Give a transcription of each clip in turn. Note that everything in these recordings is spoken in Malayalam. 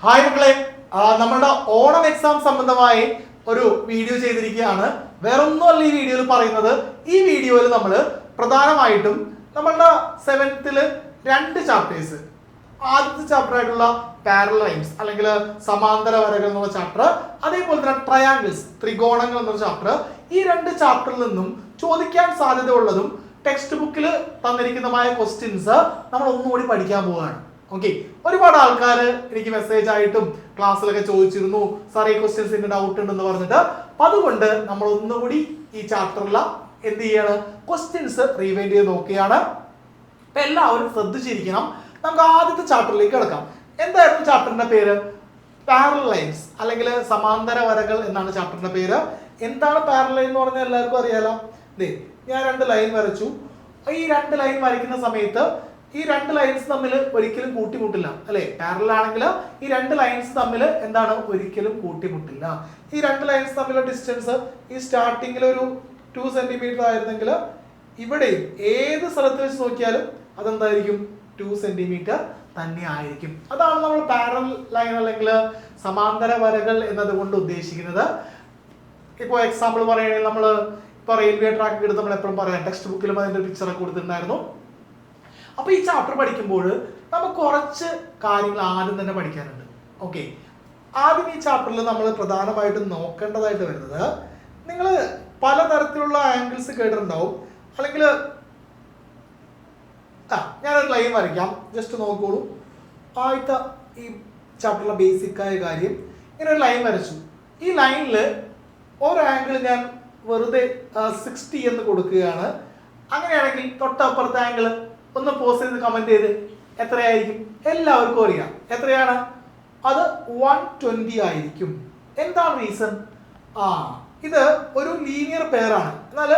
ഹായ് മക്കളെ, നമ്മളുടെ ഓണം എക്സാം സംബന്ധമായി ഒരു വീഡിയോ ചെയ്തിരിക്കുകയാണ്. വേറൊന്നുമല്ല ഈ വീഡിയോയിൽ പറയുന്നത്. ഈ വീഡിയോയിൽ നമ്മൾ പ്രധാനമായിട്ടും നമ്മളുടെ 7th രണ്ട് ചാപ്റ്റേഴ്സ്, ആദ്യത്തെ ചാപ്റ്റർ ആയിട്ടുള്ള പാരലൽ ലൈൻസ് അല്ലെങ്കിൽ സമാന്തര വരകൾ എന്നുള്ള ചാപ്റ്റർ, അതേപോലെ തന്നെ ട്രയാങ്കിൾസ് ത്രികോണങ്ങൾ എന്നുള്ള ചാപ്റ്റർ, ഈ രണ്ട് ചാപ്റ്ററിൽ നിന്നും ചോദിക്കാൻ സാധ്യത ഉള്ളതും ടെക്സ്റ്റ് ബുക്കിൽ തന്നിരിക്കുന്നതുമായ ക്വസ്റ്റ്യൻസ് നമ്മൾ ഒന്നുകൂടി പഠിക്കാൻ പോവുകയാണ്. ഓക്കെ, ഒരുപാട് ആൾക്കാർ എനിക്ക് മെസ്സേജ് ആയിട്ടും ക്ലാസ്സിലൊക്കെ ചോദിച്ചിരുന്നു, സാർ ഈ ക്വസ്റ്റ്യൻസിന്റെ ഡൗട്ട് ഉണ്ടെന്ന് പറഞ്ഞിട്ട്. അപ്പൊ അതുകൊണ്ട് നമ്മൾ ഒന്നുകൂടി ഈ ചാപ്റ്ററിൽ എന്ത് ചെയ്യാണ്, ക്വസ്റ്റ്യൻസ് റീവൈൻഡ് ചെയ്ത് നോക്കുകയാണ്. അപ്പൊ എല്ലാവരും ശ്രദ്ധിച്ചിരിക്കണം. നമുക്ക് ആദ്യത്തെ ചാപ്റ്ററിലേക്ക് കിടക്കാം. എന്തായിരുന്നു ചാപ്റ്ററിന്റെ പേര്? പാരലൽ ലൈൻസ് അല്ലെങ്കിൽ സമാന്തര വരകൾ എന്നാണ് ചാപ്റ്ററിന്റെ പേര്. എന്താണ് പാരലൽ ലൈൻ എന്ന് പറഞ്ഞാൽ എല്ലാവർക്കും അറിയാലോ. ഞാൻ രണ്ട് ലൈൻ വരച്ചു. ഈ രണ്ട് ലൈൻ വരയ്ക്കുന്ന സമയത്ത് ഈ രണ്ട് ലൈൻസ് തമ്മിൽ ഒരിക്കലും കൂട്ടിമുട്ടില്ല, അല്ലെ? പാരലൽ ആണെങ്കിൽ ഈ രണ്ട് ലൈൻസ് തമ്മിൽ എന്താണ്, ഒരിക്കലും കൂട്ടിമുട്ടില്ല. ഈ രണ്ട് ലൈൻസ് തമ്മിലുള്ള ഡിസ്റ്റൻസ് ഈ സ്റ്റാർട്ടിങ്ങിൽ ഒരു 2 സെന്റിമീറ്റർ ആയിരുന്നെങ്കിൽ ഇവിടെയും ഏത് സ്ഥലത്ത് വെച്ച് നോക്കിയാലും അതെന്തായിരിക്കും, 2 സെന്റിമീറ്റർ തന്നെ ആയിരിക്കും. അതാണ് നമ്മൾ പാരലൽ ലൈൻ അല്ലെങ്കിൽ സമാന്തര വരകൾ എന്നതുകൊണ്ട് ഉദ്ദേശിക്കുന്നത്. ഇപ്പോൾ എക്സാമ്പിൾ പറയുകയാണെങ്കിൽ നമ്മൾ ഇപ്പോൾ റെയിൽവേ ട്രാക്ക് എടുത്ത് നമ്മൾ എപ്പോഴും പറയാം, ടെക്സ്റ്റ് ബുക്കിലും അതിൻ്റെ പിക്ചറൊക്കെ കൊടുത്തിട്ടുണ്ടായിരുന്നു. അപ്പൊ ഈ ചാപ്റ്റർ പഠിക്കുമ്പോൾ നമുക്ക് കുറച്ച് കാര്യങ്ങൾ ആദ്യം തന്നെ പഠിക്കാനുണ്ട്. ഓക്കെ, ആദ്യം ഈ ചാപ്റ്ററിൽ നമ്മൾ പ്രധാനമായിട്ടും നോക്കേണ്ടതായിട്ട് വരുന്നത്, നിങ്ങൾ പലതരത്തിലുള്ള ആംഗിൾസ് കേട്ടിട്ടുണ്ടാവും. അല്ലെങ്കിൽ ഞാനൊരു ലൈൻ വരയ്ക്കാം, ജസ്റ്റ് നോക്കോളൂ. ആദ്യത്തെ ഈ ചാപ്റ്ററിലെ ബേസിക്കായ കാര്യം, ഇങ്ങനെ ഒരു ലൈൻ വരച്ചു. ഈ ലൈനിൽ ഒരു ആംഗിൾ ഞാൻ വെറുതെ 60 എന്ന് കൊടുക്കുകയാണ്. അങ്ങനെയാണെങ്കിൽ തൊട്ടപ്പുറത്തെ ആംഗിൾ ഒന്ന് പോസ്റ്റ് ചെയ്ത് കമന്റ് ചെയ്ത് എത്രയായിരിക്കും? എല്ലാവർക്കും അറിയാം എത്രയാണ്, അത് 120 ആയിരിക്കും. എന്താണ് റീസൺ? ഇത് ഒരു ലീനിയർ പെയർ ആണ്, എന്നാൽ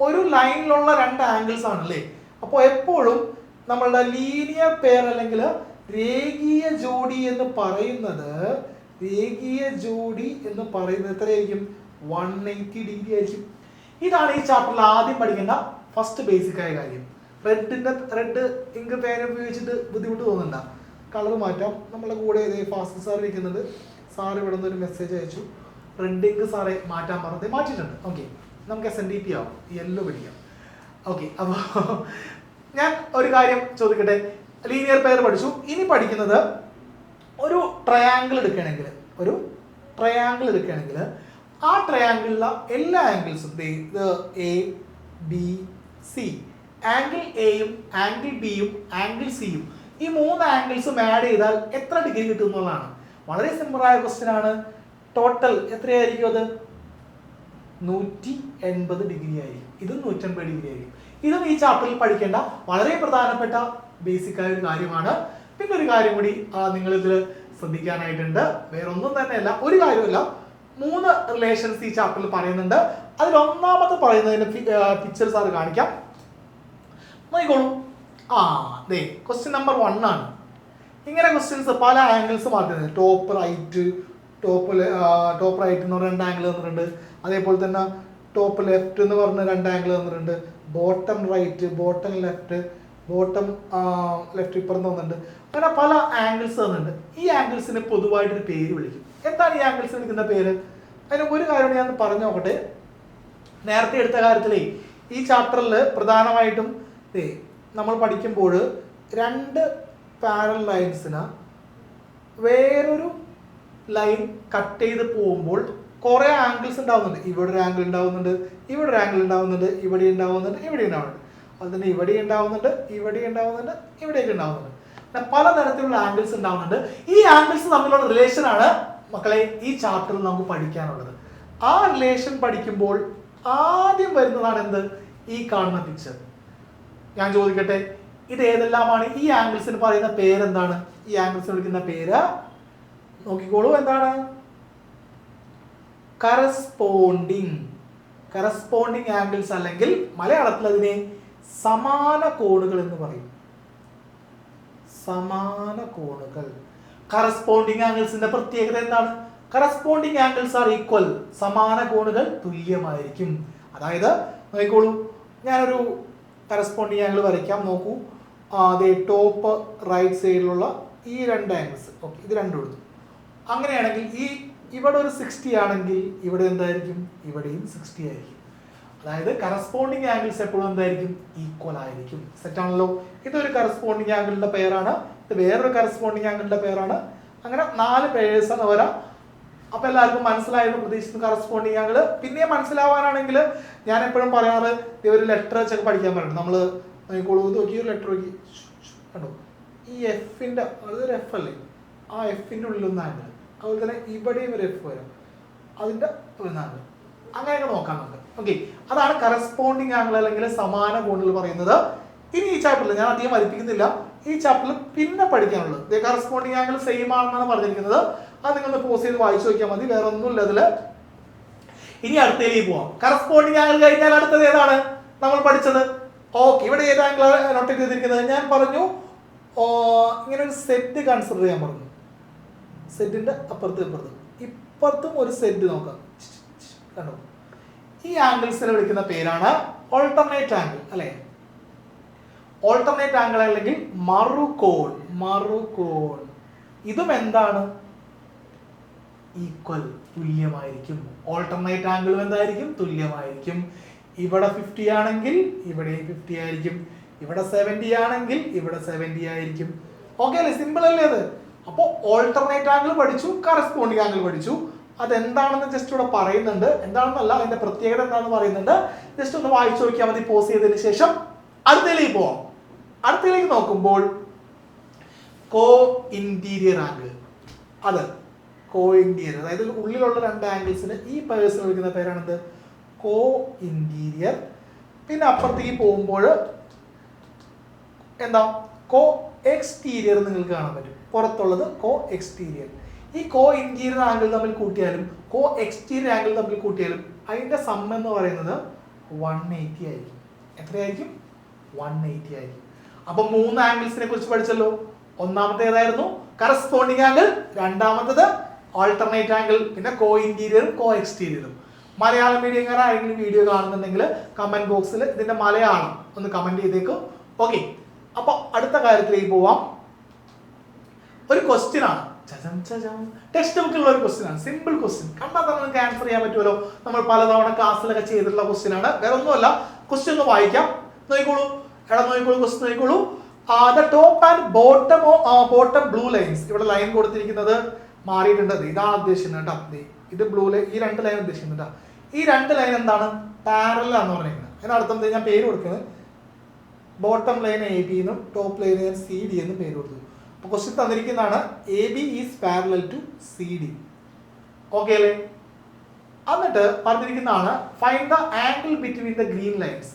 ഒരു ലൈനിലുള്ള രണ്ട് ആംഗിൾസ് ആണ് അല്ലേ. അപ്പോൾ എപ്പോഴും നമ്മളുടെ ലീനിയർ പെയർ അല്ലെങ്കിൽ രേഖീയ ജോഡി എന്ന് പറയുന്നത് എത്രയായിരിക്കും? 180 ഡിഗ്രി ആയിരിക്കും. ഇതാണ് ഈ ചാപ്റ്ററിൽ ആദ്യം പഠിക്കേണ്ട ഫസ്റ്റ് ബേസിക് ആയ കാര്യം. റെഡ് ഇങ്ക് പേന ഉപയോഗിച്ചിട്ട് ബുദ്ധിമുട്ട് തോന്നുന്നുണ്ട? കളർ മാറ്റാം. നമ്മളെ കൂടെ ഫാസ്റ്റ് സാർ ഇരിക്കുന്നുണ്ട്. സാർ ഇവിടെ നിന്ന് ഒരു മെസ്സേജ് അയച്ചു, റെഡ് ഇങ്ക് സാറെ മാറ്റാൻ പറഞ്ഞത് മാറ്റിയിട്ടുണ്ട്. ഓക്കെ, നമുക്ക് SNDP ആവും, യെല്ലോ പിടിക്കാം. ഓക്കെ, അപ്പോൾ ഞാൻ ഒരു കാര്യം ചോദിക്കട്ടെ. ലീനിയർ പെയർ പഠിച്ചു. ഇനി പഠിക്കുന്നത് ഒരു ട്രയാങ്കിൾ എടുക്കുകയാണെങ്കിൽ ആ ട്രയാങ്കിളിലെ എല്ലാ ആംഗിൾസും ഇത് ABC, ആംഗിൾ എയും ആംഗിൾ ബിയും ആംഗിൾ സിയും, ഈ 3 ആംഗിൾസും ആഡ് ചെയ്താൽ എത്ര ഡിഗ്രി കിട്ടും എന്നുള്ളതാണ്. വളരെ സിമ്പിളായ ക്വസ്റ്റ്യൻ ആണ്. ടോട്ടൽ എത്രയായിരിക്കും? അത് 180 ഡിഗ്രി ആയിരിക്കും. ഇതും 180 ഡിഗ്രി ആയിരിക്കും. ഇതും ഈ ചാപ്റ്ററിൽ പഠിക്കേണ്ട വളരെ പ്രധാനപ്പെട്ട ബേസിക് ആയ ഒരു കാര്യമാണ്. പിന്നെ ഒരു കാര്യം കൂടി നിങ്ങൾ ഇതിൽ ശ്രദ്ധിക്കാനായിട്ടുണ്ട്. വേറെ ഒന്നും തന്നെയല്ല, ഒരു കാര്യമല്ല, 3 റിലേഷൻസ് ഈ ചാപ്റ്ററിൽ പറയുന്നുണ്ട്. അതിൽ ഒന്നാമത്തെ പറയുന്നതിന്റെ പിക്ചർ സാർ കാണിക്കാം, നോക്കിക്കോളൂ. ക്വസ്റ്റ്യൻ നമ്പർ 1 ആണ്. ഇങ്ങനെ ക്വസ്റ്റ്യൻസ് പല ആംഗിൾസ് മാറ്റുന്നത്. ടോപ്പ് റൈറ്റ് എന്ന് പറഞ്ഞ 2 ആംഗിൾ തന്നിട്ടുണ്ട്. അതേപോലെ തന്നെ ടോപ്പ് ലെഫ്റ്റ് എന്ന് പറഞ്ഞ 2 ആംഗിൾ തന്നിട്ടുണ്ട്. ബോട്ടം റൈറ്റ്, ബോട്ടം ലെഫ്റ്റ് ഇപ്പുറം തന്നിട്ടുണ്ട്. അങ്ങനെ പല ആംഗിൾസ് തന്നിട്ടുണ്ട്. ഈ ആംഗിൾസിന് പൊതുവായിട്ടൊരു പേര് വിളിക്കും. എന്താണ് ഈ ആംഗിൾസ് വിളിക്കുന്ന പേര്? അതിന് ഒരു കാര്യം ഞാൻ പറഞ്ഞു നോക്കട്ടെ. നേരത്തെ എടുത്ത കാര്യത്തിലേ ഈ ചാപ്റ്ററിൽ പ്രധാനമായിട്ടും നമ്മൾ പഠിക്കുമ്പോൾ 2 പാരലൽ ലൈൻസിന് വേറൊരു ലൈൻ കട്ട് ചെയ്ത് പോകുമ്പോൾ കുറേ ആംഗിൾസ് ഉണ്ടാവുന്നുണ്ട്. ഇവിടെ ഒരു ആംഗിൾ ഉണ്ടാവുന്നുണ്ട്, ഇവിടെ ഒരു ആംഗിൾ ഉണ്ടാവുന്നുണ്ട്, ഇവിടെ ഉണ്ടാവുന്നുണ്ട്. അത് തന്നെ ഇവിടെ ഉണ്ടാവുന്നുണ്ട്, ഇവിടെയൊക്കെ ഉണ്ടാവുന്നുണ്ട്. പലതരത്തിലുള്ള ആംഗിൾസ് ഉണ്ടാവുന്നുണ്ട്. ഈ ആംഗിൾസ് തമ്മിലുള്ള റിലേഷൻ ആണ് മക്കളെ ഈ ചാപ്റ്ററിൽ നമുക്ക് പഠിക്കാനുള്ളത്. ആ റിലേഷൻ പഠിക്കുമ്പോൾ ആദ്യം വരുന്നതാണ് എന്ത്? ഈ കാണുന്ന പിക്ചർ. ഞാൻ ചോദിക്കട്ടെ, ഇത് ഏതെല്ലാമാണ്? ഈ ആംഗിൾസിന് പറയുന്ന പേരെന്താണ്? ഈ ആംഗിൾസിന് വിളിക്കുന്ന പേര് നോക്കിക്കോളൂ. എന്താണ്? കറസ്പോണ്ടിങ് ആംഗിൾസ്, അല്ലെങ്കിൽ മലയാളത്തിൽ അതിനെ സമാന കോണുകൾ എന്ന് പറയും. സമാന കോണുകൾ. കറസ്പോണ്ടിങ് ആംഗിൾസിന്റെ പ്രത്യേകത എന്താണ്? Corresponding angles are equal. സമാന കോണുകൾ തുല്യമായിരിക്കും. അതായത് നോക്കിക്കോളൂ, ഞാനൊരു കറസ്പോണ്ടിങ് ആംഗിൾ വരയ്ക്കാം. നോക്കൂ, ടോപ്പ് റൈറ്റ് സൈഡിലുള്ള ഈ 2 ആംഗിൾസ്. ഓക്കെ, ഇത് രണ്ടും എടുത്തു. അങ്ങനെയാണെങ്കിൽ ഇവിടെ ഒരു 60 ആണെങ്കിൽ ഇവിടെ എന്തായിരിക്കും? ഇവിടെയും 60 ആയിരിക്കും. അതായത് കറസ്പോണ്ടിങ് ആംഗിൾസ് എപ്പോഴും എന്തായിരിക്കും? ഈക്വൽ ആയിരിക്കും. സെറ്റ് ആണല്ലോ. ഇതൊരു കറസ്പോണ്ടിങ് ആംഗിളിന്റെ പെയറാണ്, ഇത് വേറൊരു കറസ്പോണ്ടിങ് ആംഗിളിന്റെ പെയറാണ്. അങ്ങനെ 4 പേഴ്സ് ആണ് വരാം. അപ്പൊ എല്ലാവർക്കും മനസ്സിലായെന്ന് പ്രതീക്ഷിക്കുന്നു കറസ്പോണ്ടിങ് ആംഗിൾ. പിന്നെ മനസ്സിലാവാനാണെങ്കിൽ ഞാൻ എപ്പോഴും പറയാറ് ഒരു ലെറ്റർ വെച്ചൊക്കെ പഠിക്കാൻ പറയുന്നത്. നമ്മൾ നോക്കി ഒരു ലെറ്റർ നോക്കി കണ്ടോ, ഈ എഫിന്റെ അതൊരു എഫ് അല്ലേ, ആ എഫിന്റെ ഉള്ളിലൊന്ന് ആംഗിൾ, അതുപോലെ തന്നെ ഇവിടെയും ഒരു എഫ് വരും, അതിന്റെ ഒരു ആംഗിൾ, അങ്ങനെയൊക്കെ നോക്കാം നമുക്ക്. ഓക്കെ, അതാണ് കറസ്പോണ്ടിങ് ആംഗിൾ അല്ലെങ്കിൽ സമാന കോണുകൾ പറയുന്നത്. ഇനി ഈ ചാപ്റ്ററിൽ ഞാൻ അധികം വലിപ്പിക്കുന്നില്ല, ഈ ചാപ്റ്ററിൽ പിന്നെ പഠിക്കാനുള്ളത് കറസ്പോണ്ടിങ് ആംഗിൾ സെയിം ആണെന്നാണ് പറഞ്ഞിരിക്കുന്നത്. അത് നിങ്ങൾ പോസ് ചെയ്ത് വായിച്ചു നോക്കിയാൽ മതി, വേറെ ഒന്നുമില്ല അതില്. ഇനി അടുത്തതിലേക്ക് പോവാം. കറസ്പോണ്ടിങ് ആംഗിൾ കഴിഞ്ഞാൽ അടുത്തത് ഏതാണ് നമ്മൾ പഠിച്ചത്? ഓക്കെ, ഇവിടെ ഏത് ആംഗിൾ നോട്ട് ചെയ്തിരിക്കുന്നത്? ഞാൻ പറഞ്ഞു ഇങ്ങനെ ഒരു സെറ്റ് കൺസിഡർ ചെയ്യാൻ പറഞ്ഞു. സെറ്റിന്റെ ഇപ്പുറത്തും ഒരു സെറ്റ് നോക്കാം. കണ്ടോ, ഈ ആംഗിൾസിനെ വിളിക്കുന്ന പേരാണ് ഓൾട്ടർനേറ്റ് ആംഗിൾ അല്ലെ? ഓൾട്ടർനേറ്റ് ആംഗിൾ അല്ലെങ്കിൽ മറുകോൺ. ഇതും എന്താണ്? ഈക്വൽ, തുല്യമായിരിക്കും. ഓൾട്ടർനേറ്റ് ആംഗിളും എന്തായിരിക്കും? തുല്യമായിരിക്കും. ഇവിടെ 50 ആണെങ്കിൽ ഇവിടെ 50 ആയിരിക്കും, ഇവിടെ 70 ആണെങ്കിൽ ഇവിടെ 70 ആയിരിക്കും. ഓക്കെ അല്ലേ? സിമ്പിൾ അല്ലേ അത്? അപ്പോൾ ഓൾട്ടർനേറ്റ് ആംഗിൾ പഠിച്ചു, കറസ്പോണ്ടിങ് ആംഗിൾ പഠിച്ചു. അതെന്താണെന്ന് ജസ്റ്റ് ഇവിടെ പറയുന്നുണ്ട്. എന്താണെന്നല്ല, അതിന്റെ പ്രത്യേകത എന്താണെന്ന് പറയുന്നുണ്ട്. ജസ്റ്റ് ഒന്ന് വായിച്ചു നോക്കിയാൽ മതി പോസ് ചെയ്തതിന് ശേഷം. അടുത്തതിലേക്ക് പോവാം. അടുത്തതിലേക്ക് നോക്കുമ്പോൾ കോ ഇന്റീരിയർ ആംഗിൾ, അത് കോ ഇന്റീരിയർ, അതായത് ഉള്ളിലുള്ള 2 ആംഗിൾസിന് ഈ പേഴ്സൺ വിളിക്കുന്ന പേരാണെന്ത്? കോ ഇന്റീരിയർ. പിന്നെ അപ്പുറത്തേക്ക് പോകുമ്പോൾ എന്താ? കോ എക്സ്റ്റീരിയർ നിങ്ങൾക്ക് കാണാൻ പറ്റും. പുറത്തുള്ളത് കോ എക്സ്റ്റീരിയർ. ഈ കോ ഇന്റീരിയർ ആംഗിൾ തമ്മിൽ കൂട്ടിയാലും കോ എക്സ്റ്റീരിയർ ആംഗിൾ തമ്മിൽ കൂട്ടിയാലും അതിന്റെ സം എന്ന് പറയുന്നത് 180 ആയിരിക്കും. എത്രയായിരിക്കും? 180 ആയിരിക്കും. അപ്പൊ 3 ആംഗിൾസിനെ കുറിച്ച് പഠിച്ചല്ലോ. ഒന്നാമത്തെ ഏതായിരുന്നു? Corresponding angle. രണ്ടാമത്തത് ഓൾട്ടർനേറ്റ് ആംഗിൾ. പിന്നെ കോ ഇന്റീരിയറും കോ എക്സ്റ്റീരിയറും. മലയാളം മീഡിയക്കാർ ആരെങ്കിലും വീഡിയോ കാണുന്നുണ്ടെങ്കിൽ കമന്റ് ബോക്സിൽ ഇതിന്റെ മലയാളം ഒന്ന് കമന്റ് ചെയ്തേക്കും. ഓക്കെ, അപ്പൊ അടുത്ത കാര്യത്തിലേക്ക് പോവാം. ഒരു ക്വസ്റ്റ്യൻ ആണ്, ടെക്സ്റ്റ് ബുക്കിലുള്ള ഒരു ക്വസ്റ്റ്യൻ ആണ്. സിമ്പിൾ ക്വസ്റ്റ്യൻ, കണ്ടാൽ തന്നെ നിങ്ങൾക്ക് ആൻസർ ചെയ്യാൻ പറ്റുമല്ലോ. നമ്മൾ പലതവണ ക്ലാസ്സിലൊക്കെ ചെയ്തിട്ടുള്ള ക്വസ്റ്റ്യൻ ആണ്, വേറെ ഒന്നുമല്ല. ക്വസ്റ്റ്യൻ ഒന്ന് വായിക്കാം, നോക്കിക്കോളൂ. നോക്കിക്കോളൂ, ക്വസ്റ്റ്യൻ നോക്കിക്കോളൂ. The top and bottom blue lines. ഇവിടെ ലൈൻ കൊടുത്തിരിക്കുന്നത് മാറിയിട്ടുണ്ട്. ഇതാണ് ഉദ്ദേശിക്കുന്നത് കേട്ടോ. ഇത് ബ്ലൂ ലൈൻ, ഈ 2 ലൈൻ ഉദ്ദേശിക്കുന്നുണ്ട്. ഈ 2 ലൈൻ എന്താണ്? പാരലൽ ആണെന്ന് പറഞ്ഞിരിക്കുന്നത്. അതിനർത്ഥം ഞാൻ പേര് കൊടുക്കുന്നത് ബോട്ടം ലൈൻ AB എന്നും ടോപ്പ് ലൈൻ CD എന്നും പേര് കൊടുത്തു. അപ്പൊ ക്വസ്റ്റ്യൻ തന്നിരിക്കുന്നതാണ് AB is parallel to CD. Okay അല്ലേ? എന്നിട്ട് പറഞ്ഞിരിക്കുന്നതാണ് find the angle between the green lines.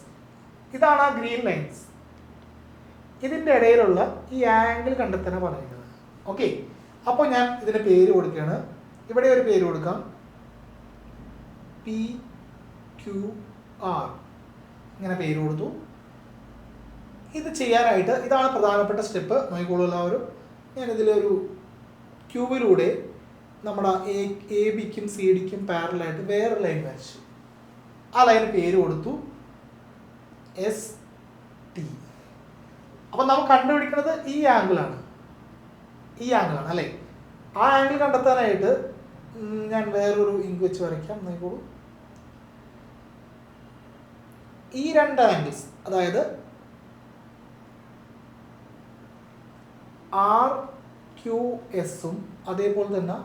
ഇതാണ് ആ ഗ്രീൻ ലൈൻസ്. ഇതിന്റെ ഇടയിലുള്ള ഈ ആംഗിൾ കണ്ടെത്താനാണ് പറഞ്ഞിരിക്കുന്നത്. ഓക്കെ, അപ്പോൾ ഞാൻ ഇതിന് പേര് കൊടുക്കുകയാണ്. ഇവിടെ ഒരു പേര് കൊടുക്കാം, PQR. ഇങ്ങനെ പേര് കൊടുത്തു. ഇത് ചെയ്യാനായിട്ട് ഇതാണ് പ്രധാനപ്പെട്ട സ്റ്റെപ്പ്. നോക്കിക്കോളൂ എല്ലാവരും. ഞാനിതിലൊരു ക്യൂബിലൂടെ നമ്മുടെ AB-ക്കും CD-ക്കും പാരലായിട്ട് വേറെ ലൈൻ വരച്ചു. ആ ലൈന് പേര് കൊടുത്തു ST. അപ്പം നമ്മൾ കണ്ടുപിടിക്കുന്നത് ഈ ആംഗിളാണ്, അല്ലേ? ആ ആംഗിൾ കണ്ടെത്താനായിട്ട് ഞാൻ വേറൊരു ഇങ്ക് വെച്ച് വരയ്ക്കാം. നോക്കിക്കോളൂ. ഈ 2 ആംഗിൾസ്, അതായത് RQS-ഉം അതേപോലെ തന്നെ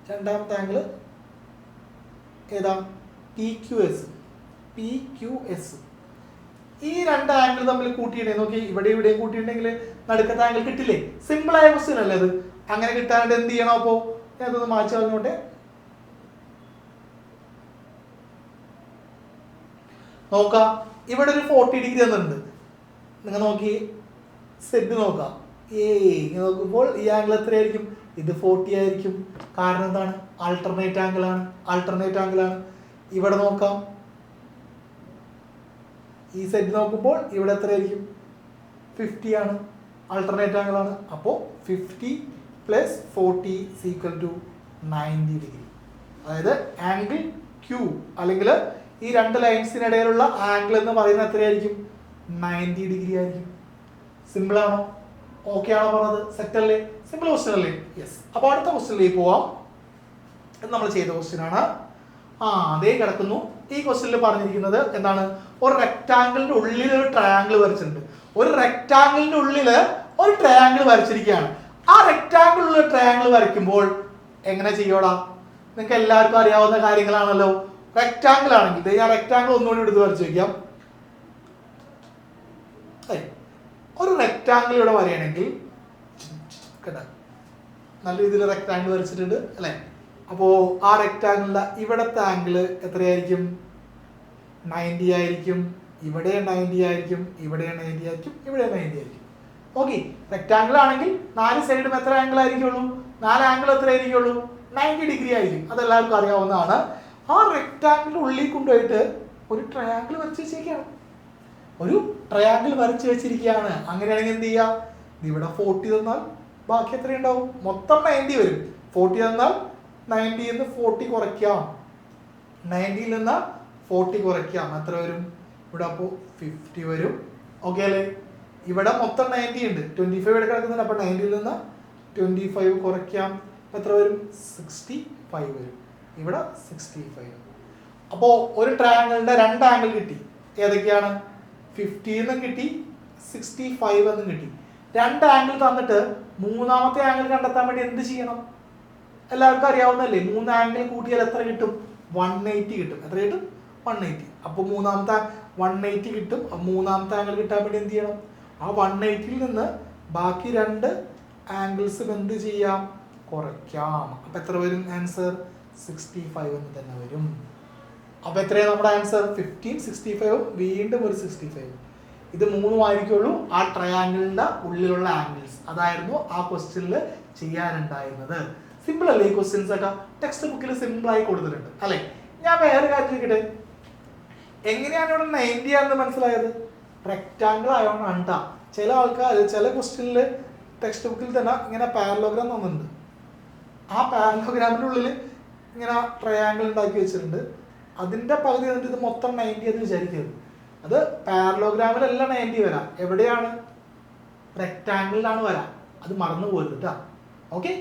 രണ്ടാമത്തെ ആംഗിൾ ഏതാ? PQS-ഉം. ഈ 2 ആംഗിൾ തമ്മിൽ കൂട്ടിയിട്ടേ നോക്കി, ഇവിടെയും കൂട്ടിയിട്ടുണ്ടെങ്കിൽ നടുക്കത്തെ ആംഗിൾ കിട്ടില്ലേ? സിമ്പിൾ ആയ ക്വസ്റ്റ്യൻ അല്ലേ അത്? അങ്ങനെ കിട്ടാനായിട്ട് എന്ത് ചെയ്യണം? അപ്പോ ഞാൻ ഇതൊന്ന് മാറ്റി പറഞ്ഞോട്ടെ. നോക്കാം, ഇവിടെ ഒരു 40 ഡിഗ്രി തന്നിട്ടുണ്ട്. നിങ്ങൾ നോക്കി സെറ്റ് നോക്കാം. നോക്കുമ്പോൾ ഈ ആംഗിൾ എത്രയായിരിക്കും? ഇത് 40 ആയിരിക്കും. കാരണം എന്താണ്? ആൾട്ടർനേറ്റ് ആംഗിൾ ആണ്. ഇവിടെ നോക്കാം, ഈ സെറ്റ് നോക്കുമ്പോൾ ഇവിടെ എത്രയായിരിക്കും? 50 ആണ്. ആൾട്ടർനേറ്റ് ആംഗിൾ ആണ്. അപ്പോൾ 50 + 40 = 90 ഡിഗ്രി. അതായത് ആംഗിൾ Q അല്ലെങ്കിൽ ഈ 2 ലൈൻസിനിടയിലുള്ള ആംഗിൾ എന്ന് പറയുന്നത് എത്രയായിരിക്കും? 90 ഡിഗ്രി ആയിരിക്കും. സിമ്പിൾ ആണോ? ഓക്കെ ആണോ പറഞ്ഞത്? സെറ്റ് അല്ലേ? സിമ്പിൾ ക്വസ്റ്റ്യൻ അല്ലേ? യെസ്. അപ്പോൾ അടുത്ത ക്വസ്റ്റ്യനിലേക്ക് പോവാം. ഇത് നമ്മൾ ചെയ്ത ക്വസ്റ്റ്യൻ ആണ്. അതേ കിടക്കുന്നു. ഈ ക്വസ്റ്റ്യനിൽ പറഞ്ഞിരിക്കുന്നത് എന്താണ്? ഒരു റെക്ടാങ്കിളിന്റെ ഉള്ളിൽ ഒരു ട്രയാങ്കിൾ വരച്ചിട്ടുണ്ട്. ഒരു റെക്ടാങ്കിളിന്റെ ഉള്ളിൽ ഒരു ട്രയാങ്കിൾ വരച്ചിരിക്കുകയാണ്. ആ റെക്ടാങ്കിളിലുള്ള ട്രയാങ്കിൾ വരയ്ക്കുമ്പോൾ എങ്ങനെ ചെയ്യോടാ? നിങ്ങൾക്ക് എല്ലാവർക്കും അറിയാവുന്ന കാര്യങ്ങളാണല്ലോ. റെക്ടാങ്കിൾ ആണെങ്കിൽ ഞാൻ റെക്ടാങ്കിൾ ഒന്നുകൂടി എടുത്ത് വരച്ച് വയ്ക്കാം. ഒരു റെക്ടാങ്കിൾ ഇവിടെ വരെയാണെങ്കിൽ നല്ല രീതിയിൽ റെക്ടാങ്കിൾ വരച്ചിട്ടുണ്ട് അല്ലേ? അപ്പോൾ ആ റെക്ടാങ്കിളിന്റെ ഇവിടത്തെ ആംഗിള് എത്രയായിരിക്കും? 90 ആയിരിക്കും. ഇവിടെ 90 ആയിരിക്കും. ഇവിടെ 90 ആയിരിക്കും. ഇവിടെ 90 ആയിരിക്കും. ഓക്കെ, റെക്ടാങ്കിൾ ആണെങ്കിൽ 4 സൈഡും എത്ര ആംഗിൾ ആയിരിക്കുള്ളൂ? 4 ആംഗിൾ എത്ര ആയിരിക്കുള്ളൂ? 90 ഡിഗ്രി ആയിരിക്കും. അതെല്ലാവർക്കും അറിയാവുന്നതാണ്. ആ റെക്ടാങ്കിളിന്റെ ഉള്ളിൽ കൊണ്ടുപോയിട്ട് ഒരു ട്രയാങ്കിൾ വരച്ച് വെച്ചേക്കാണ്. ഒരു ട്രയാങ്കിൾ വരച്ച് വെച്ചിരിക്കുകയാണ്. അങ്ങനെയാണെങ്കിൽ എന്ത് ചെയ്യാം? ഇവിടെ 40 തന്നാൽ ബാക്കി എത്ര ഉണ്ടാവും? മൊത്തം 90 വരും. 40 തന്നാൽ 90 നിന്ന് 40 കുറയ്ക്കാം. 90 നിന്ന് 40 കുറയ്ക്കാം. എത്ര വരും? ഇവിടെ അപ്പോൾ 50 വരും. ഓക്കെ അല്ലേ? ഇവിടെ മൊത്തം 90 ഉണ്ട്. 25 ഇവിടെ കിടക്കുന്നുണ്ട്. അപ്പോൾ 90 നിന്ന് 25 കുറയ്ക്കാം. എത്ര വരും? 65 വരും. ഇവിടെ 65. അപ്പോൾ ഒരു ട്രയാങ്കിളിന്റെ 2 ആംഗിൾ കിട്ടി. ഏതൊക്കെയാണ്? 50 എന്നും കിട്ടി, 65 എന്നും കിട്ടി. 2 ആംഗിൾ തന്നിട്ട് മൂന്നാമത്തെ ആംഗിൾ കണ്ടെത്താൻ വേണ്ടി എന്ത് ചെയ്യണം? എല്ലാവർക്കും അറിയാവുന്നല്ലേ? 3 ആംഗിൾ കൂട്ടിയാൽ എത്ര കിട്ടും? 180 കിട്ടും. എത്ര കിട്ടും? 180. അപ്പോൾ മൂന്നാമത്തെ 180 കിട്ടും. മൂന്നാമത്തെ ആംഗിൾ കിട്ടാൻ വേണ്ടി എന്ത് ചെയ്യണം? ആ 180ൽ നിന്ന് ബാക്കി 2 ആംഗിൾസും എന്ത് ചെയ്യാം? കുറയ്ക്കാം. അപ്പോൾ എത്ര വരും ആൻസർ? 65 എന്ന് തന്നെ വരും. അപ്പോൾ എത്രയാണ് നമ്മുടെ ആൻസർ? 15, 65, വീണ്ടും ഒരു 65. ഇത് 3 ആയിരിക്കുള്ളൂ ആ ട്രയാങ്കിളിന്റെ ഉള്ളിലുള്ള ആംഗിൾസ്. അതായിരുന്നു ആ ക്വസ്റ്റ്യനിൽ ചെയ്യാനുണ്ടായിരുന്നത്. സിമ്പിൾ അല്ലേ ഈ ക്വസ്റ്റ്യൻസ് ഒക്കെ? ടെക്സ്റ്റ് ബുക്കിൽ സിമ്പിൾ ആയി കൊടുത്തിട്ടുണ്ട് അല്ലേ? ഞാൻ വേറെ കാര്യം ചോദിക്കട്ടെ, എങ്ങനെയാണ് ഇവിടെ 90 ആണെന്ന് മനസ്സിലായത്? റെക്ടാങ്കിൾ ആയതുകൊണ്ടാണ് കേട്ടോ. ചില ആൾക്കാർ ചില ക്വസ്റ്റ്യനിൽ ടെക്സ്റ്റ് ബുക്കിൽ തന്നെ ഇങ്ങനെ പാരലോഗ്രാം തന്നിട്ടുണ്ട്. ആ പാരലോഗ്രാമിൻ്റെ ഉള്ളിൽ ഇങ്ങനെ ട്രയാങ്കിൾ ഉണ്ടാക്കി വെച്ചിട്ടുണ്ട്. അതിൻ്റെ പകുതി വന്നിട്ട് ഇത് മൊത്തം 90 എന്ന് വിചാരിക്കരുത്. അത് പാരലോഗ്രാമിലല്ല 90 വരാം. എവിടെയാണ്? റെക്ടാങ്കിളിലാണ് വരാം. അത് മറന്നു പോകരുത് കേട്ടോ. Okay,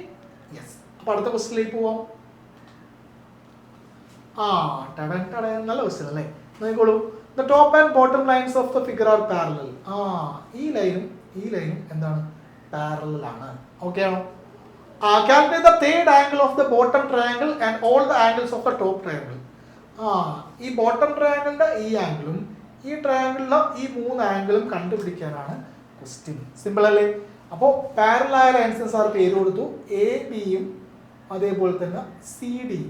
yes. അപ്പോൾ അടുത്ത ക്വസ്റ്റ്യനിലേക്ക് പോവാം. നല്ല ക്വസ്റ്റ്യൻ അല്ലേ? നോക്കിക്കോളൂ. The top and bottom lines of the figure R parallel. ഈ ലൈനും എന്താണ്? പാരലൽ ആണ്. ഓക്കെ ആണോ? Calculate the third angle of the bottom triangle and all the angles of the top triangle. ഈ ബോട്ടം ട്രയാങ്കിളിന്റെ ഈ ആംഗിളും ഈ ട്രയാങ്കിളിലെ ഈ 3 ആംഗിളും കണ്ടുപിടിക്കാനാണ് ക്വസ്റ്റ്യൻ. സിമ്പിൾ അല്ലേ? അപ്പോൾ പാരലൽ ആയ ലൈൻസ് സാർ പേര് കൊടുത്തു. എ ബിയും അതേപോലെ തന്നെ C D.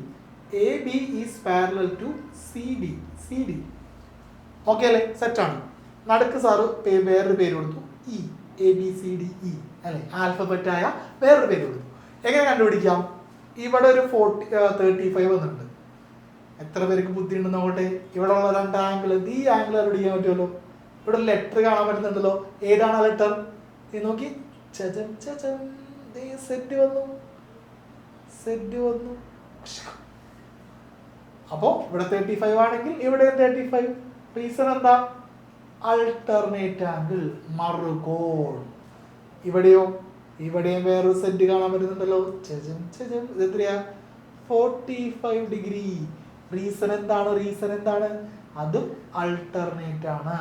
A B is parallel to C D. Okay അല്ലേ? സെറ്റാണ്. നടുക്ക് സാറ് വേറൊരു പേര് കൊടുത്തു, E. A B C D E അല്ലേ? ആൽഫബറ്റായ വേറൊരു പേര് കൊടുത്തു. എങ്ങനെ കണ്ടുപിടിക്കാം? ഇവിടെ ഒരു 35 വന്നിട്ടുണ്ട്. എത്ര പേർക്ക് ബുദ്ധി ഉണ്ടെന്ന് നോക്കട്ടെ. ഇവിടെ ഉള്ള 2 ആംഗിൾ, ഈ ആംഗിൾ കണ്ടുപിടിക്കാൻ പറ്റുമല്ലോ. ഇവിടെ ലെറ്റർ കാണാൻ പറ്റുന്നുണ്ടല്ലോ. ഏതാണ് ആ ലെറ്റർ? നോക്കി. സെറ്റ് വന്നു. അപ്പോൾ ഇവിടെ 35 ആണെങ്കിൽ ഇവിടെ 35. റീസൺ എന്താ? അൾട്ടർനേറ്റ് ആംഗിൾ, മറുകോൺ. ഇവിടെയും വേറൊരു സെറ്റ് കാണാൻ പറ്റുന്നുണ്ടല്ലോ. ഇത് എത്രയാ? 45 ഡിഗ്രി. റീസൺ എന്താണ്? അതും അൾട്ടർനേറ്റ് ആണ്,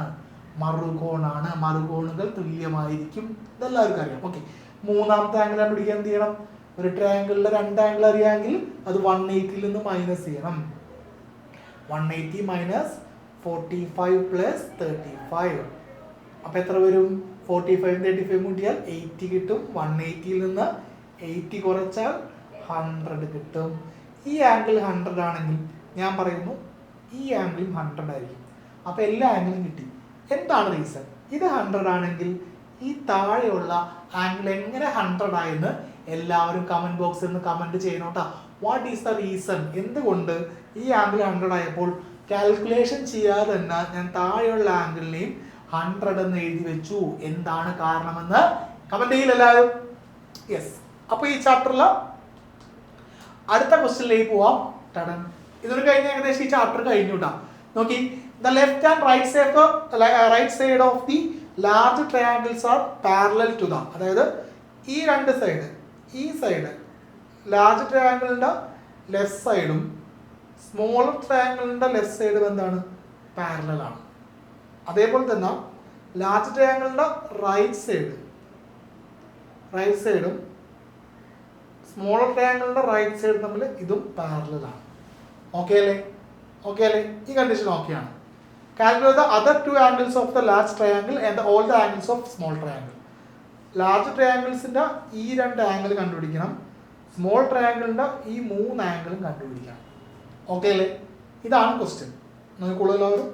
മറുകോണാണ്. മറുകോണുകൾ തുല്യമായിരിക്കും. ഇതെല്ലാവർക്കും അറിയാം. ഓക്കെ, മൂന്നാമത്തെ ആംഗിൾ കണ്ടുപിടിക്കാൻ എന്ത് ചെയ്യണം? ഒരു ട്രയാങ്കിളിലെ 2 ആംഗിൾ അറിയാമെങ്കിൽ അത് 180ൽ നിന്ന് മൈനസ് ചെയ്യണം. 180 മൈനസ് 45 പ്ലസ് 35. അപ്പോൾ എത്ര വരും? 45 35 കൂട്ടിയാൽ 80 കിട്ടും. 180ൽ നിന്ന് 80 കുറച്ചാൽ 100 കിട്ടും. ഈ ആംഗിൾ 100 ആണെങ്കിൽ ഞാൻ പറയുന്നു ഈ ആംഗിളും 100 ആയിരിക്കും. അപ്പോൾ എല്ലാ ആംഗിളും കിട്ടി. എന്താണ് റീസൺ? ഇത് 100 ആണെങ്കിൽ ഈ താഴെയുള്ള ആംഗിൾ എങ്ങനെ 100 ആയെന്ന് എല്ലാവരും കമൻറ്റ് ബോക്സിൽ നിന്ന് കമൻറ്റ് ചെയ്യണോട്ടാ. What is the reason? എന്തുകൊണ്ട് ഈ ആംഗിൾ 100 ആയപ്പോൾ കാൽക്കുലേഷൻ ചെയ്യാതെ തന്നെ ഞാൻ താഴെയുള്ള ആംഗിളിനെയും 100 എന്ന് എഴുതി വെച്ചു? എന്താണ് കാരണമെന്ന് കമന്റ് ചെയ്യില്ല എല്ലാവരും? യെസ്. അപ്പോൾ ഈ ചാപ്റ്ററിൽ അടുത്ത ക്വസ്റ്റ്യനിലേക്ക് പോവാം. ഇതൊരു കഴിഞ്ഞ ഏകദേശം ഈ ചാപ്റ്റർ കഴിഞ്ഞു കേട്ടോ. നോക്കി, the left and right side of the large triangles are parallel to the. അതായത് ഈ 2 സൈഡ്, ഈ സൈഡ് ലാർജ് ട്രയാങ്കിളിന്റെ ലെഫ്റ്റ് സൈഡും സ്മോളർ ട്രയാങ്കിളിൻ്റെ ലെഫ്റ്റ് സൈഡും എന്താണ്? പാരലൽ ആണ്. അതേപോലെ തന്നെ ലാർജ് ട്രയാങ്കിളിൻ്റെ റൈറ്റ് സൈഡും സ്മോളർ ട്രയാങ്കിളിൻ്റെ റൈറ്റ് സൈഡ് തമ്മിൽ ഇതും പാരലൽ ആണ്. ഓക്കെ അല്ലേ? ഈ കണ്ടീഷൻ ഓക്കെയാണ്. Calculate the other 2 angles of the large triangle and all the angles of small triangle. Large ട്രയാങ്കിൾസിൻ്റെ ഈ 2 ആംഗിൾ കണ്ടുപിടിക്കണം, സ്മോൾ ട്രയാങ്കിളിൻ്റെ ഈ 3 ആംഗിളും കണ്ടുപിടിക്കണം. ഓക്കെ അല്ലേ? ഇതാണ് ക്വസ്റ്റ്യൻ. നോക്കിക്കോളൂല്ലാവരും.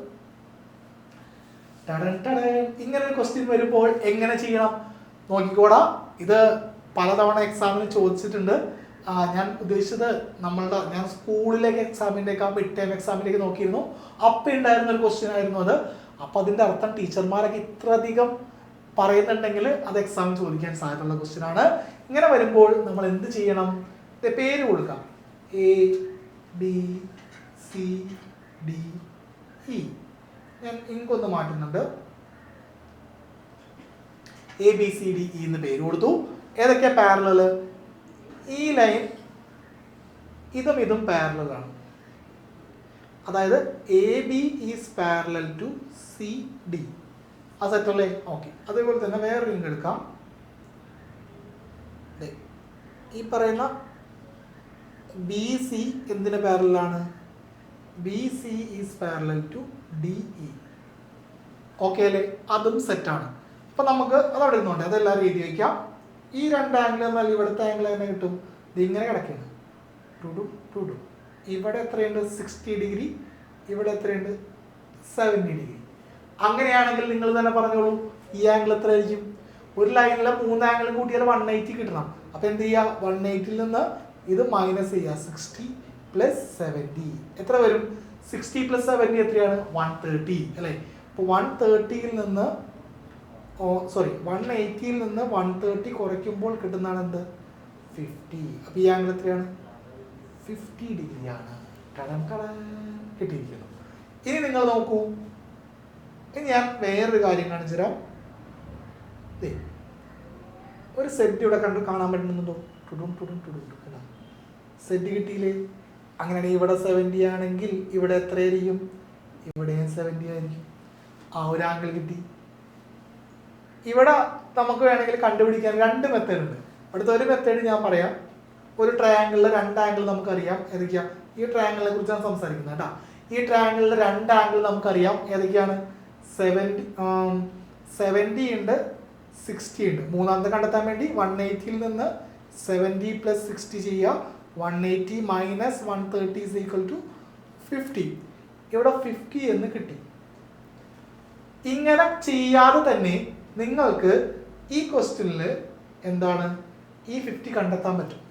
ഇങ്ങനെ ഒരു ക്വസ്റ്റ്യൻ വരുമ്പോൾ എങ്ങനെ ചെയ്യണം നോക്കിക്കോടാ. ഇത് പലതവണ എക്സാമിന് ചോദിച്ചിട്ടുണ്ട്. ഞാൻ ഉദ്ദേശിച്ചത് ഞാൻ സ്കൂളിലേക്ക് എക്സാമിൻ്റെയൊക്കെ മിഡ് ടൈം എക്സാമിലേക്ക് നോക്കിയിരുന്നു. അപ്പം ഉണ്ടായിരുന്ന ഒരു ക്വസ്റ്റ്യൻ ആയിരുന്നു അത്. അപ്പം അതിൻ്റെ അർത്ഥം ടീച്ചർമാരൊക്കെ ഇത്രയധികം പറയുന്നുണ്ടെങ്കിൽ അത് എക്സാമിന് ചോദിക്കാൻ സാധ്യതയുള്ള ക്വസ്റ്റ്യൻ ആണ്. ഇങ്ങനെ വരുമ്പോൾ നമ്മൾ എന്ത് ചെയ്യണം? പേര് കൊടുക്കാം. ABCDE. ഞാൻ ഇങ്ങൊന്ന് മാറ്റുന്നുണ്ട്. ABCDE എന്ന് പേര് കൊടുത്തു. ഏതൊക്കെയാ പാരലൽ? ഈ ലൈൻ ഇതും പാരലലാണ്. അതായത് AB is parallel to CD. ആ സെറ്റല്ലേ? ഓക്കെ. അതേപോലെ തന്നെ വേറെ ലിങ്ക് എടുക്കാം. ഈ പറയുന്ന BC എന്തിന് പാരലാണ്? BC is parallel to DE. Okay അല്ലേ? അതും സെറ്റാണ്. അപ്പം നമുക്ക് അതവിടെ ഇരുന്നോട്ടെ, അതെല്ലാവരും എഴുതി വയ്ക്കാം. ഈ 2 ആംഗിൾ എന്നാൽ ഇവിടുത്തെ ആംഗിൾ തന്നെ കിട്ടും. ഇതിങ്ങനെ കിടക്കുകയാണ്. ടു ഇവിടെ എത്രയുണ്ട്? 60 ഡിഗ്രി. ഇവിടെ എത്രയുണ്ട്? 70 ഡിഗ്രി. അങ്ങനെയാണെങ്കിൽ നിങ്ങൾ തന്നെ പറഞ്ഞോളൂ, ഈ ആംഗിൾ എത്രയായിരിക്കും? ഒരു ലൈനിലെ 3 ആംഗിൾ കൂട്ടിയാൽ 180 കിട്ടണം. അപ്പം എന്ത് ചെയ്യുക? 180ൽ നിന്ന് ഇത് മൈനസ് ചെയ്യുക. 60 + 70 എത്ര വരും? 60 + 70 എത്രയാണ്? 130 അല്ലേ? അപ്പോൾ 130ൽ നിന്ന് 180ൽ നിന്ന് 130 കുറയ്ക്കുമ്പോൾ കിട്ടുന്നതാണ് എന്ത്? 50. അപ്പോൾ ഈ ആംഗിൾ എത്രയാണ്? 50 ഡിഗ്രിയാണ്. കിട്ടിയിരിക്കുന്നു. ഇനി നിങ്ങൾ നോക്കൂ, ഇനി ഞാൻ വേറൊരു കാര്യം കാണിച്ചു തരാം. ഒരു സെറ്റ് ഇവിടെ കാണാൻ പറ്റുന്നുണ്ടോ? സെറ്റ് കിട്ടിയില്ലേ? അങ്ങനെയാണെങ്കിൽ ഇവിടെ 70 ആണെങ്കിൽ ഇവിടെ എത്രയായിരിക്കും? ഇവിടെയും 70 ആയിരിക്കും. ആ ഒരു ആംഗിൾ കിട്ടി. ഇവിടെ നമുക്ക് വേണമെങ്കിൽ കണ്ടുപിടിക്കാൻ 2 മെത്തേഡ് ഉണ്ട്. അടുത്ത ഒരു മെത്തേഡ് ഞാൻ പറയാം. ഒരു ട്രയാങ്കിളിലെ 2 ആംഗിൾ നമുക്കറിയാം. ഏതൊക്കെയാണ്? ഈ ട്രയാങ്കിളിനെ കുറിച്ചാണ് സംസാരിക്കുന്നത് കേട്ടോ. ഈ ട്രയാങ്കിളിലെ 2 ആംഗിൾ നമുക്കറിയാം. ഏതൊക്കെയാണ്? 70 ഉണ്ട്, 60 ഉണ്ട്. മൂന്നാമത്തെ കണ്ടെത്താൻ വേണ്ടി 180ൽ നിന്ന് 70 + 60 ചെയ്യുക. 180 - 130 = 50. ഇവിടെ 50 എന്ന് കിട്ടി. ഇങ്ങനെ ചെയ്യാതെ തന്നെ നിങ്ങൾക്ക് ഈ ക്വസ്റ്റ്യനിൽ എന്താണ്? ഈ 50 കണ്ടെത്താൻ പറ്റും.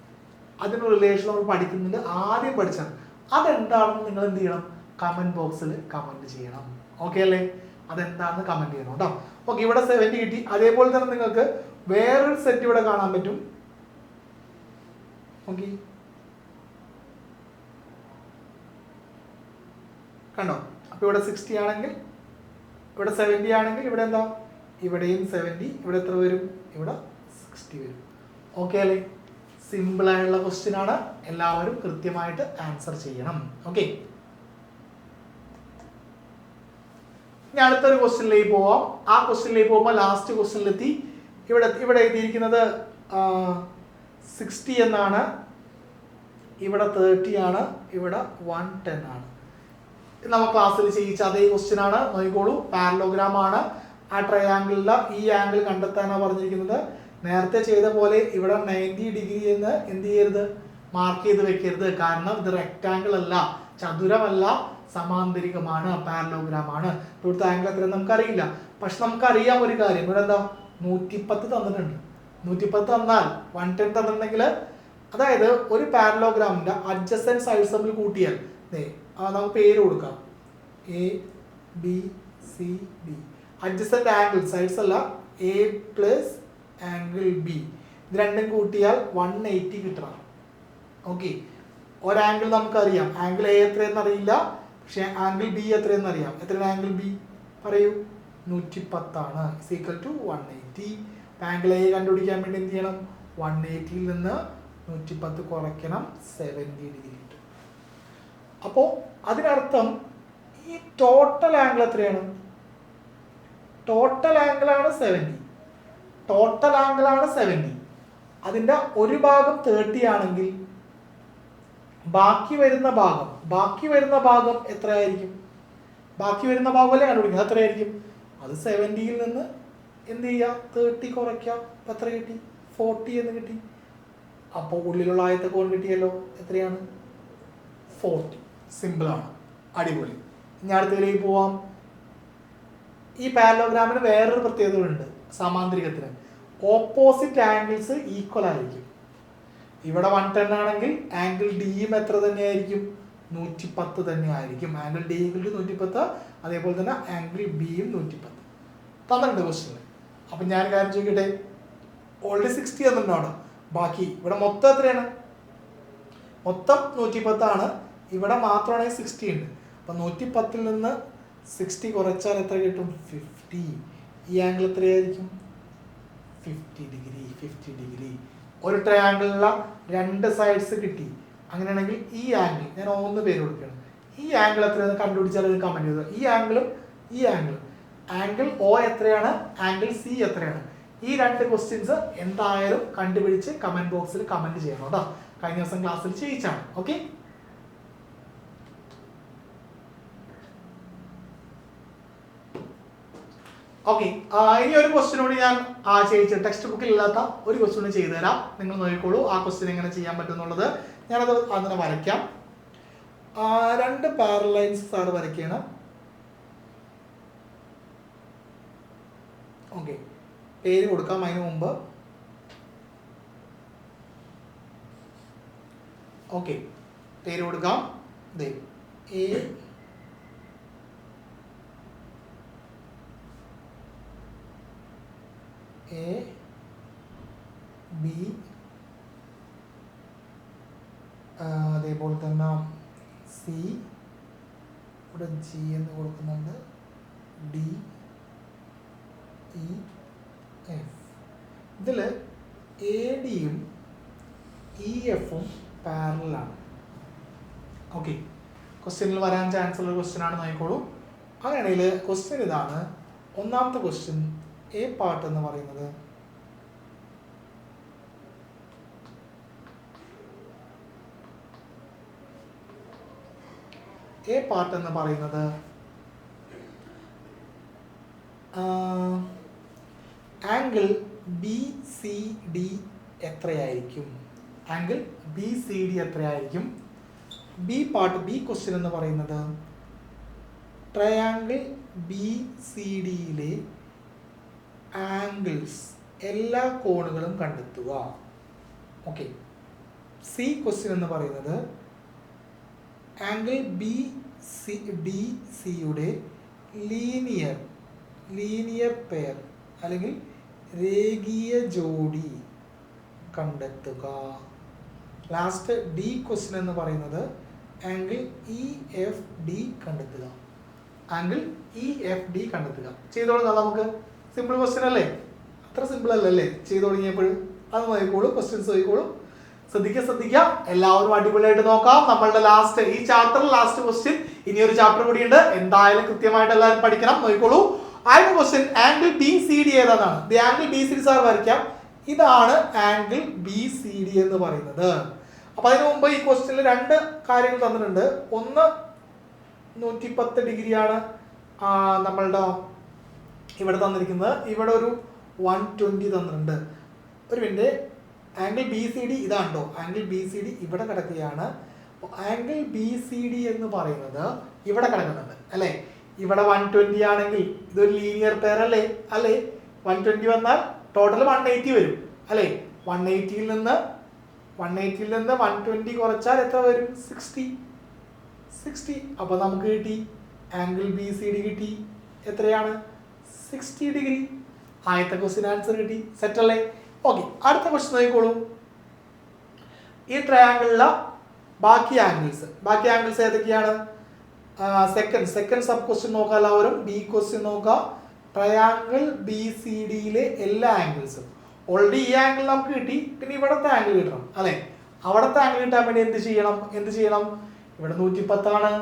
അതിനുള്ള റിലേഷൻ നമ്മൾ പഠിക്കുന്നുണ്ട്. ആദ്യം പഠിച്ചാൽ അതെന്താണെന്ന് നിങ്ങൾ എന്ത് ചെയ്യണം? കമൻറ്റ് ബോക്സിൽ കമൻറ്റ് ചെയ്യണം. ഓക്കെ അല്ലേ? അതെന്താണെന്ന് കമൻറ്റ് ചെയ്യണം കേട്ടോ. ഓക്കെ, ഇവിടെ 70 കിട്ടി. അതേപോലെ തന്നെ നിങ്ങൾക്ക് വേറൊരു സെറ്റ് ഇവിടെ കാണാൻ പറ്റും. ഓക്കെ, കണ്ടോ? അപ്പോൾ ഇവിടെ 60 ആണെങ്കിൽ ഇവിടെ 70 ആണെങ്കിൽ ഇവിടെ എന്താ? ഇവിടെയും 70. ഇവിടെ എത്ര വരും? ഇവിടെ 60 വരും. ഓക്കെ അല്ലേ? സിമ്പിളായുള്ള ക്വസ്റ്റ്യൻ ആണ്. എല്ലാവരും കൃത്യമായിട്ട് ആൻസർ ചെയ്യണം. ഓക്കെ, ഞാൻ അടുത്തൊരു ക്വസ്റ്റ്യനിലേക്ക് പോവാം. ആ ക്വസ്റ്റ്യനിലേക്ക് പോകുമ്പോൾ ലാസ്റ്റ് ക്വസ്റ്റ്യനിലെത്തി. ഇവിടെ എഴുതിയിരിക്കുന്നത് 60 എന്നാണ്. ഇവിടെ 30 ആണ്. ഇവിടെ 110 ആണ്. നമ്മൾ ക്ലാസ്സിൽ ചെയ്യിച്ച അതേ ക്വസ്റ്റ്യൻ ആണ്. നോക്കിക്കോളൂ, പാരലോഗ്രാം ആണ്. ആ ട്രയാങ്കിളിലെ ഈ ആംഗിൾ കണ്ടെത്താനാണ് പറഞ്ഞിരിക്കുന്നത്. നേരത്തെ ചെയ്ത പോലെ ഇവിടെ 90 ഡിഗ്രി എന്ന് എന്ത് ചെയ്യരുത്? മാർക്ക് ചെയ്ത് വെക്കരുത്. കാരണം ഇത് റെക്റ്റാങ്കിൾ അല്ല, ചതുരമല്ല, സമാന്തരികമാണ്, പാരലോഗ്രാം ആണ്. ഇവിടുത്തെ ആംഗിൾ എത്രയെന്ന് നമുക്കറിയില്ല. പക്ഷെ നമുക്കറിയാം ഒരു കാര്യം. ഇവിടെ എന്താ? 110 തന്നിട്ടുണ്ട്. 110 തന്നാൽ 110 തന്നിട്ടുണ്ടെങ്കിൽ, അതായത് ഒരു പാരലോഗ്രാമിന്റെ അഡ്ജസൻറ്റ് സൈഡ്സ് തമ്മിൽ കൂട്ടിയാൽ നമുക്ക് പേര് കൊടുക്കാം. ABCD. അഡ്ജസൻറ്റ് ആംഗിൾ സൈഡ്സ് അല്ല, A + ആംഗിൾ B. ഇത് രണ്ടും കൂട്ടിയാൽ 180 കിട്ടണം. ഓക്കെ, ഒരാംഗിൾ നമുക്കറിയാം. ആംഗിൾ A എത്രയെന്ന് അറിയില്ല, പക്ഷെ ആംഗിൾ B എത്രയെന്ന് അറിയാം. എത്രയാണ് ആംഗിൾ B? പറയൂ. 110 ആണ്. = 180. ആംഗിൾ A കണ്ടുപിടിക്കാൻ വേണ്ടി എന്ത് ചെയ്യണം? 180ൽ നിന്ന് 110 കുറയ്ക്കണം. 70 ഡിഗ്രി കിട്ടും. അപ്പോൾ അതിനർത്ഥം ഈ ടോട്ടൽ ആംഗിൾ എത്രയാണ്? ടോട്ടൽ ആംഗിളാണ് 70. ടോട്ടൽ ആംഗിളാണ് 70. അതിൻ്റെ ഒരു ഭാഗം 30 ആണെങ്കിൽ ബാക്കി വരുന്ന ഭാഗം എത്രയായിരിക്കും? ബാക്കി വരുന്ന ഭാഗമല്ലേ കണ്ടുപിടിക്കുന്നത്, എത്രയായിരിക്കും? അത് 70യിൽ നിന്ന് എന്ത് ചെയ്യുക, 30 കുറയ്ക്കുക. അപ്പം എത്ര കിട്ടി? 40 എന്ന് കിട്ടി. അപ്പോൾ ഉള്ളിലുള്ള ആയത്തെ കോൺ കിട്ടിയല്ലോ. എത്രയാണ്? 40. സിമ്പിളാണ്, അടിപൊളി. ഇനി അടുത്തതിലേക്ക് പോവാം. ഈ പാരലോഗ്രാമിന് വേറൊരു പ്രത്യേകത ഉണ്ട്. സമാന്തരികത്തിന് ഓപ്പോസിറ്റ് ആംഗിൾസ് ഈക്വൽ ആയിരിക്കും. ഇവിടെ 110 ആണെങ്കിൽ ആംഗിൾ ഡിയും എത്ര തന്നെയായിരിക്കും? 110 തന്നെ ആയിരിക്കും. Angle D equal to 110. അതേപോലെ തന്നെ ആംഗിൾ ബിയും 110 തന്നിട്ടുണ്ട് ക്വസ്റ്റ്യൻ. അപ്പം ഞാൻ കാര്യം ചോദിക്കട്ടെ, ഓൾറെഡി 60 തന്നിട്ടുണ്ടോ? ബാക്കി ഇവിടെ മൊത്തം എത്രയാണ്? മൊത്തം 110 ആണ്. ഇവിടെ മാത്രമാണെങ്കിൽ 60 ഉണ്ട്. അപ്പം 110ൽ നിന്ന് 60 കുറച്ചാൽ എത്ര കിട്ടും? 50. ഈ ആംഗിൾ എത്രയായിരിക്കും? 50 ഡിഗ്രി. ഒരു ട്രയാങ്കിളിലുള്ള 2 സൈഡ്സ് കിട്ടി. അങ്ങനെയാണെങ്കിൽ ഈ ആംഗിൾ ഞാൻ 1 പേര് കൊടുക്കണം. ഈ ആംഗിൾ എത്രയാണെന്ന് കണ്ടുപിടിച്ചാൽ അത് കമൻറ്റ് ചെയ്തത്. ഈ ആംഗിളും ഈ ആംഗിളും, ആംഗിൾ ഒ എത്രയാണ്, ആംഗിൾ സി എത്രയാണ്? ഈ 2 ക്വസ്റ്റ്യൻസ് എന്തായാലും കണ്ടുപിടിച്ച് കമൻറ്റ് ബോക്സിൽ കമൻറ്റ് ചെയ്യണം കേട്ടോ. കഴിഞ്ഞ ദിവസം ക്ലാസ്സിൽ ചെയ്യിച്ചാണ്. Okay, okay. ഇനി ഒരു ക്വസ്റ്റ്യൻ കൂടി ഞാൻ ചെയ്യിച്ചു, ടെക്സ്റ്റ് ബുക്കിൽ ഇല്ലാത്ത ഒരു ക്വസ്റ്റ്യൻ കൂടി ചെയ്തു തരാം. നിങ്ങൾ നോക്കിക്കോളൂ ആ ക്വസ്റ്റ്യൻ എങ്ങനെ ചെയ്യാൻ പറ്റും എന്നുള്ളത്. ഞാനത് അങ്ങനെ വരയ്ക്കാം. 2 പാരലൽ ലൈൻസ് സാറ് വരയ്ക്കണം. ഓക്കെ, പേര് കൊടുക്കാം അതിന് മുമ്പ്. ഓക്കെ, പേര് കൊടുക്കാം. എ ബി, അതേപോലെ തന്നെ സി, ഇവിടെ ജി എന്ന് കൊടുക്കുന്നുണ്ട്, ഡി, ഇ, എഫ്. ഇതിൽ എ ഡിയും ഇ എഫും പാരലലാണ്. ഓക്കെ, ക്വസ്റ്റ്യനിൽ വരാൻ ചാൻസ് ഉള്ള ക്വസ്റ്റ്യൻ ആണ്, നോക്കിക്കോളൂ. അങ്ങനെയാണെങ്കിൽ ക്വസ്റ്റ്യൻ ഇതാണ്. ഒന്നാമത്തെ ക്വസ്റ്റ്യൻ എ പാർട്ട് എന്ന് പറയുന്നത് ആംഗിൾ ബി സി ഡി എത്രയായിരിക്കും? ആംഗിൾ ബി സി ഡി എത്രയായിരിക്കും? ബി പാർട്ട്, ബി ക്വസ്റ്റ്യൻ എന്ന് പറയുന്നത് ട്രയാങ്കിൾ ബി സി ഡിയിലെ ആംഗിൾസ് എല്ലാ കോണുകളും കണ്ടെത്തുക. ഓക്കെ. സി ക്വസ്റ്റ്യൻ എന്ന് പറയുന്നത് ആംഗിൾ ബി സി ഡി സിയുടെ ലീനിയർ പെയർ അല്ലെങ്കിൽ രേഖീയ ജോഡി കണ്ടെത്തുക. ലാസ്റ്റ് ഡി ക്വസ്റ്റ്യൻ എന്ന് പറയുന്നത് ആംഗിൾ ഇ എഫ് ഡി കണ്ടെത്തുക. ആംഗിൾ ഇ എഫ് ഡി കണ്ടെത്തുക. ചെയ്തോളൂ, നമുക്ക് സിമ്പിൾ ക്വസ്റ്റ്യൻ അല്ലേ? അത്ര സിമ്പിൾ അല്ലല്ലേ ചെയ്തു തുടങ്ങിയപ്പോൾ? അത് നോക്കിക്കോളൂ, ക്വസ്റ്റ്യൻസ് നോക്കിക്കോളൂ. ശ്രദ്ധിക്കുക. എല്ലാവരും അടിപൊളിയായിട്ട് നോക്കാം. നമ്മളുടെ ലാസ്റ്റ്, ഈ ചാപ്റ്ററിൽ ലാസ്റ്റ് ക്വസ്റ്റ്യൻ, ഇനിയൊരു ചാപ്റ്റർ കൂടിയുണ്ട്. എന്തായാലും കൃത്യമായിട്ട് എല്ലാവരും പഠിക്കണം. നോക്കിക്കോളൂ. ആദ്യത്തെ question angle B C D ഏതാണ്? Angle B C D sir വരയ്ക്കാം. ഇതാണ് ആംഗിൾ ബി സി ഡി എന്ന് പറയുന്നത്. അപ്പൊ അതിനു മുമ്പ് ഈ ക്വസ്റ്റ്യനിൽ 2 കാര്യങ്ങൾ തന്നിട്ടുണ്ട്. ഒന്ന് 110 ഡിഗ്രിയാണ് നമ്മളുടെ ഇവിടെ തന്നിരിക്കുന്നത്. ഇവിടെ ഒരു 120 തന്നിട്ടുണ്ട്. ഒരു minute, angle B C D ഇതാണ്ടോ? ആംഗിൾ ബി സി ഡി ഇവിടെ കിടക്കുകയാണ്. ആംഗിൾ ബി സി ഡി എന്ന് പറയുന്നത് ഇവിടെ കിടക്കുന്നുണ്ട് അല്ലേ? ഇവിടെ 120 ആണെങ്കിൽ ഇതൊരു ലീനിയർ പെയർ അല്ലേ? 120 വന്നാൽ ടോട്ടൽ 180 വരും അല്ലേ? 180യിൽ നിന്ന് 120 കുറച്ചാൽ എത്ര വരും? 60. അപ്പോൾ നമുക്ക് കിട്ടി ആംഗിൾ ബി സി ഡി കിട്ടി. എത്രയാണ്? 60 ഡിഗ്രി. ആദ്യത്തെ ക്വസ്റ്റ്യൻ ആൻസർ കിട്ടി. സെറ്റ് അല്ലേ? ഓക്കെ, അടുത്ത ക്വസ്റ്റ്യൻ നോക്കിക്കോളൂ. ഈ ട്രയാങ്കിളിലെ ബാക്കി ആംഗിൾസ് ഏതൊക്കെയാണ്? സെക്കൻഡ് സബ് ക്വസ്റ്റ്യൻ നോക്കാം എല്ലാവരും. ബി ക്വസ്റ്റ്യൻ നോക്കാം. ട്രയാങ്കിൾ ബി സി ഡിയിലെ എല്ലാ ആംഗിൾസും. ഓൾറെഡി ഈ ആംഗിൾ നമുക്ക് കിട്ടി, പിന്നെ ഇവിടുത്തെ ആംഗിൾ കിട്ടണം അല്ലേ? അവിടുത്തെ ആംഗിൾ കിട്ടാൻ വേണ്ടി എന്ത് ചെയ്യണം? ഇവിടെ 110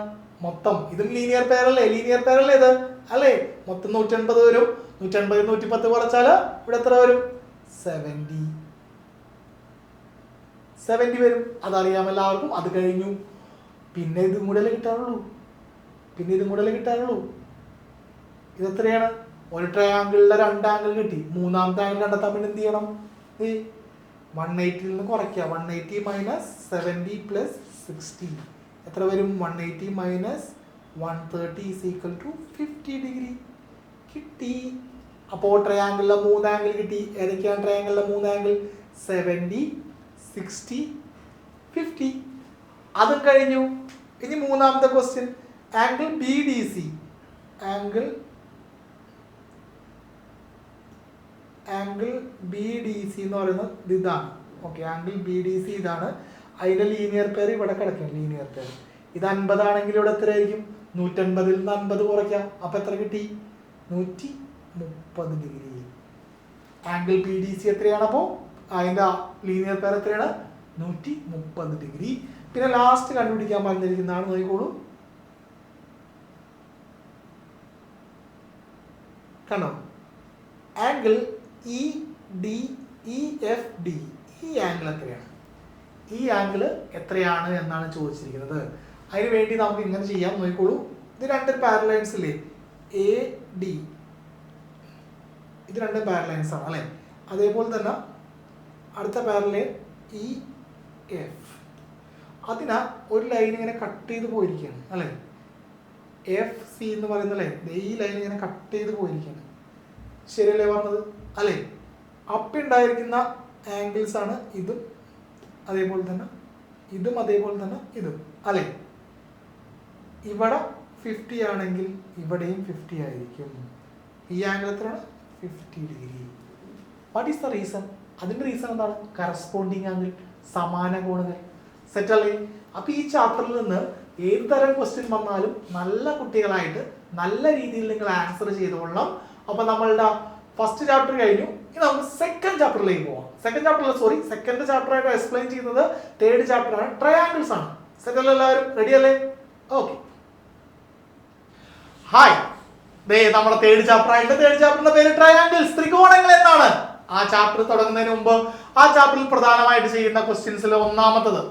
മൊത്തം. ഇതും ലീനിയർ പെയർ അല്ലേ? ലീനിയർ പെയർ അല്ലേ ഇത്? അല്ലേ? മൊത്തം 180 വരും. 180 110 കുറച്ചാൽ ഇവിടെ എത്ര വരും? 70 വരും. അതറിയാം എല്ലാവർക്കും. അത് കഴിഞ്ഞു. പിന്നെ ഇതും കൂടെ കിട്ടാറുള്ളൂ. ഇതെത്രയാണ്? ഒരു ട്രയാങ്കിളിലെ 2 ആംഗിൾ കിട്ടി. മൂന്നാമത്തെ ആംഗിൾ കണ്ടെത്താൻ വേണ്ടി എന്ത് ചെയ്യണം? 180 നിന്ന് കുറയ്ക്കുക. 180 മൈനസ് 70 പ്ലസ് 60 എത്ര വരും? 180 minus 130 is equal to 50 degree കിട്ടി. അപ്പോൾ ട്രയാങ്കിളിലെ 3 ആംഗിൾ കിട്ടി. ഏതൊക്കെയാണ് ട്രയാങ്കിളിലെ 3 ആംഗിൾ? 70, 60, 50. അതും കഴിഞ്ഞു. ഇനി മൂന്നാമത്തെ question, angle B D C. Angle B D C എന്ന് പറയുന്നത് ഇതാണ്. Okay, angle B D C ഇതാണ്. അതിൻ്റെ ലീനിയർ പെയർ ഇവിടെ കിടക്കും. ലീനിയർ പെയർ ഇത് 50 ആണെങ്കിൽ ഇവിടെ എത്ര ആയിരിക്കും? 180 നിന്ന് 50 കുറയ്ക്കാം. അപ്പം എത്ര കിട്ടി? 130 degree. Angle B D C എത്രയാണ്? അപ്പോൾ അതിൻ്റെ ലീനിയർ പെയർ എത്രയാണ്? 130 ഡിഗ്രി. പിന്നെ ലാസ്റ്റ് കണ്ടുപിടിക്കാൻ പറഞ്ഞിരിക്കുന്നതാണ്, നോക്കിക്കോളൂ. കണ്ടോ? Angle E D E F D. ഈ ആംഗിൾ എത്രയാണ് എന്നാണ് ചോദിച്ചിരിക്കുന്നത്. അതിന് വേണ്ടി നമുക്ക് ഇങ്ങനെ ചെയ്യാം. നോക്കിക്കോളൂ. ഇത് 2 പാരലൈൻസ് ഇല്ലേ? A D. ഇത് 2 പാരലൈൻസ് ആണ് അല്ലേ? അതേപോലെ തന്നെ അടുത്ത പാരലൈൻ ഇ എഫ്. അതിനാ ഒരു ലൈൻ ഇങ്ങനെ കട്ട് ചെയ്ത് പോയിരിക്കുകയാണ് അല്ലേ? എഫ് സി എന്ന് പറയുന്നല്ലേ, ഈ ലൈൻ ഇങ്ങനെ കട്ട് ചെയ്ത് പോയിരിക്കുകയാണ്. ശരിയല്ലേ പറഞ്ഞത്? അല്ലേ? അപ്പം ഉണ്ടായിരിക്കുന്ന ആംഗിൾസ് ആണ് ഇതും അതേപോലെ തന്നെ ഇതും അതേപോലെ തന്നെ ഇതും അല്ലേ? ഇവിടെ 50 ആണെങ്കിൽ ഇവിടെയും 50 ആയിരിക്കും. ഈ ആംഗിൾ എത്രയാണ്? 50 degree. What is the reason? അതിൻ്റെ റീസൺ എന്താണ്? കറസ്പോണ്ടിങ് ആംഗിൾ, സമാന കോണുകൾ. സെറ്റ് അല്ലേ? അപ്പോൾ ഈ ചാപ്റ്ററിൽ നിന്ന് ഏത് തരം ക്വസ്റ്റ്യൻ വന്നാലും നല്ല കുട്ടികളായിട്ട് നല്ല രീതിയിൽ നിങ്ങൾ ആൻസർ ചെയ്തുകൊള്ളണം. അപ്പോൾ നമ്മളുടെ ഫസ്റ്റ് ചാപ്റ്റർ കഴിഞ്ഞു. ഇനി നമുക്ക് സെക്കൻഡ് ചാപ്റ്ററിലേക്ക് പോവാം. സെക്കൻഡ് ചാപ്റ്റർ ആയിട്ട് എക്സ്പ്ലെയിൻ ചെയ്യുന്നത് 3rd ചാപ്റ്റർ ആണ്, ട്രയാങ്കിൾസ് ആണ്. സെറ്റ് അല്ലേ? എല്ലാവരും റെഡി അല്ലേ? ഓക്കെ. ഹായ്, നമ്മുടെ 3rd ചാപ്റ്ററിന്റെ പേര് ട്രയാങ്കിൾസ്, ത്രികോണങ്ങൾ എന്നാണ്. ആ ചാപ്റ്റർ തുടങ്ങുന്നതിന് മുമ്പ് ആ ചാപ്റ്ററിൽ പ്രധാനമായിട്ട് ചെയ്യുന്ന ക്വസ്റ്റ്യൻസിൽ ഒന്നാമത്തത്,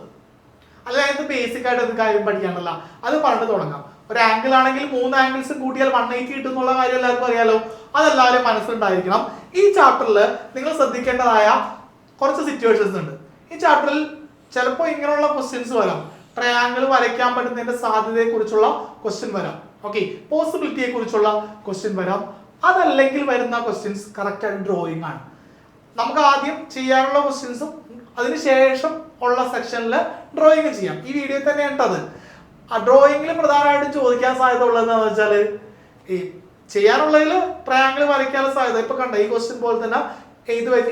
അല്ല അതിന് ബേസിക് ആയിട്ട് ഒരു കാര്യം പഠിക്കാണ്ടല്ല, അത് പറഞ്ഞിട്ട് തുടങ്ങാം. ഒരു ആംഗിൾ ആണെങ്കിൽ 3 ആംഗിൾസ് കൂട്ടിയാൽ 180 കിട്ടും എന്നുള്ള കാര്യം എല്ലാവർക്കും അറിയാലോ. അതെല്ലാവരും മനസ്സിലുണ്ടായിരിക്കണം. ഈ ചാപ്റ്ററിൽ നിങ്ങൾ ശ്രദ്ധിക്കേണ്ടതായ കുറച്ച് സിറ്റുവേഷൻസ് ഉണ്ട്. ഈ ചാപ്റ്ററിൽ ചിലപ്പോൾ ഇങ്ങനെയുള്ള ക്വസ്റ്റ്യൻസ് വരാം. ട്രയാങ്കിൾ വരയ്ക്കാൻ പറ്റുന്നതിന്റെ സാധ്യതയെക്കുറിച്ചുള്ള ക്വസ്റ്റ്യൻ വരാം. ഓക്കെ, പോസിബിലിറ്റിയെ കുറിച്ചുള്ള ക്വസ്റ്റ്യൻ വരാം. അതല്ലെങ്കിൽ വരുന്ന ക്വസ്റ്റ്യൻസ് കറക്റ്റ് ആയിട്ട് ഡ്രോയിങ് ആണ്. നമുക്ക് ആദ്യം ചെയ്യാനുള്ള ക്വസ്റ്റ്യൻസും അതിനുശേഷം ഉള്ള സെക്ഷനിൽ ഡ്രോയിങ് ചെയ്യാം. ഈ വീഡിയോ തന്നെ ഉണ്ടത്. ആ ഡ്രോയിങ്ങിൽ പ്രധാനമായിട്ടും ചോദിക്കാൻ സാധ്യത ഉള്ളതെന്ന് വെച്ചാൽ ഈ ചെയ്യാനുള്ളതിൽ ട്രയാങ്കിൾ വരയ്ക്കാനുള്ള സാധ്യത. ഇപ്പൊ കണ്ട ഈ ക്വസ്റ്റ്യൻ പോലെ തന്നെ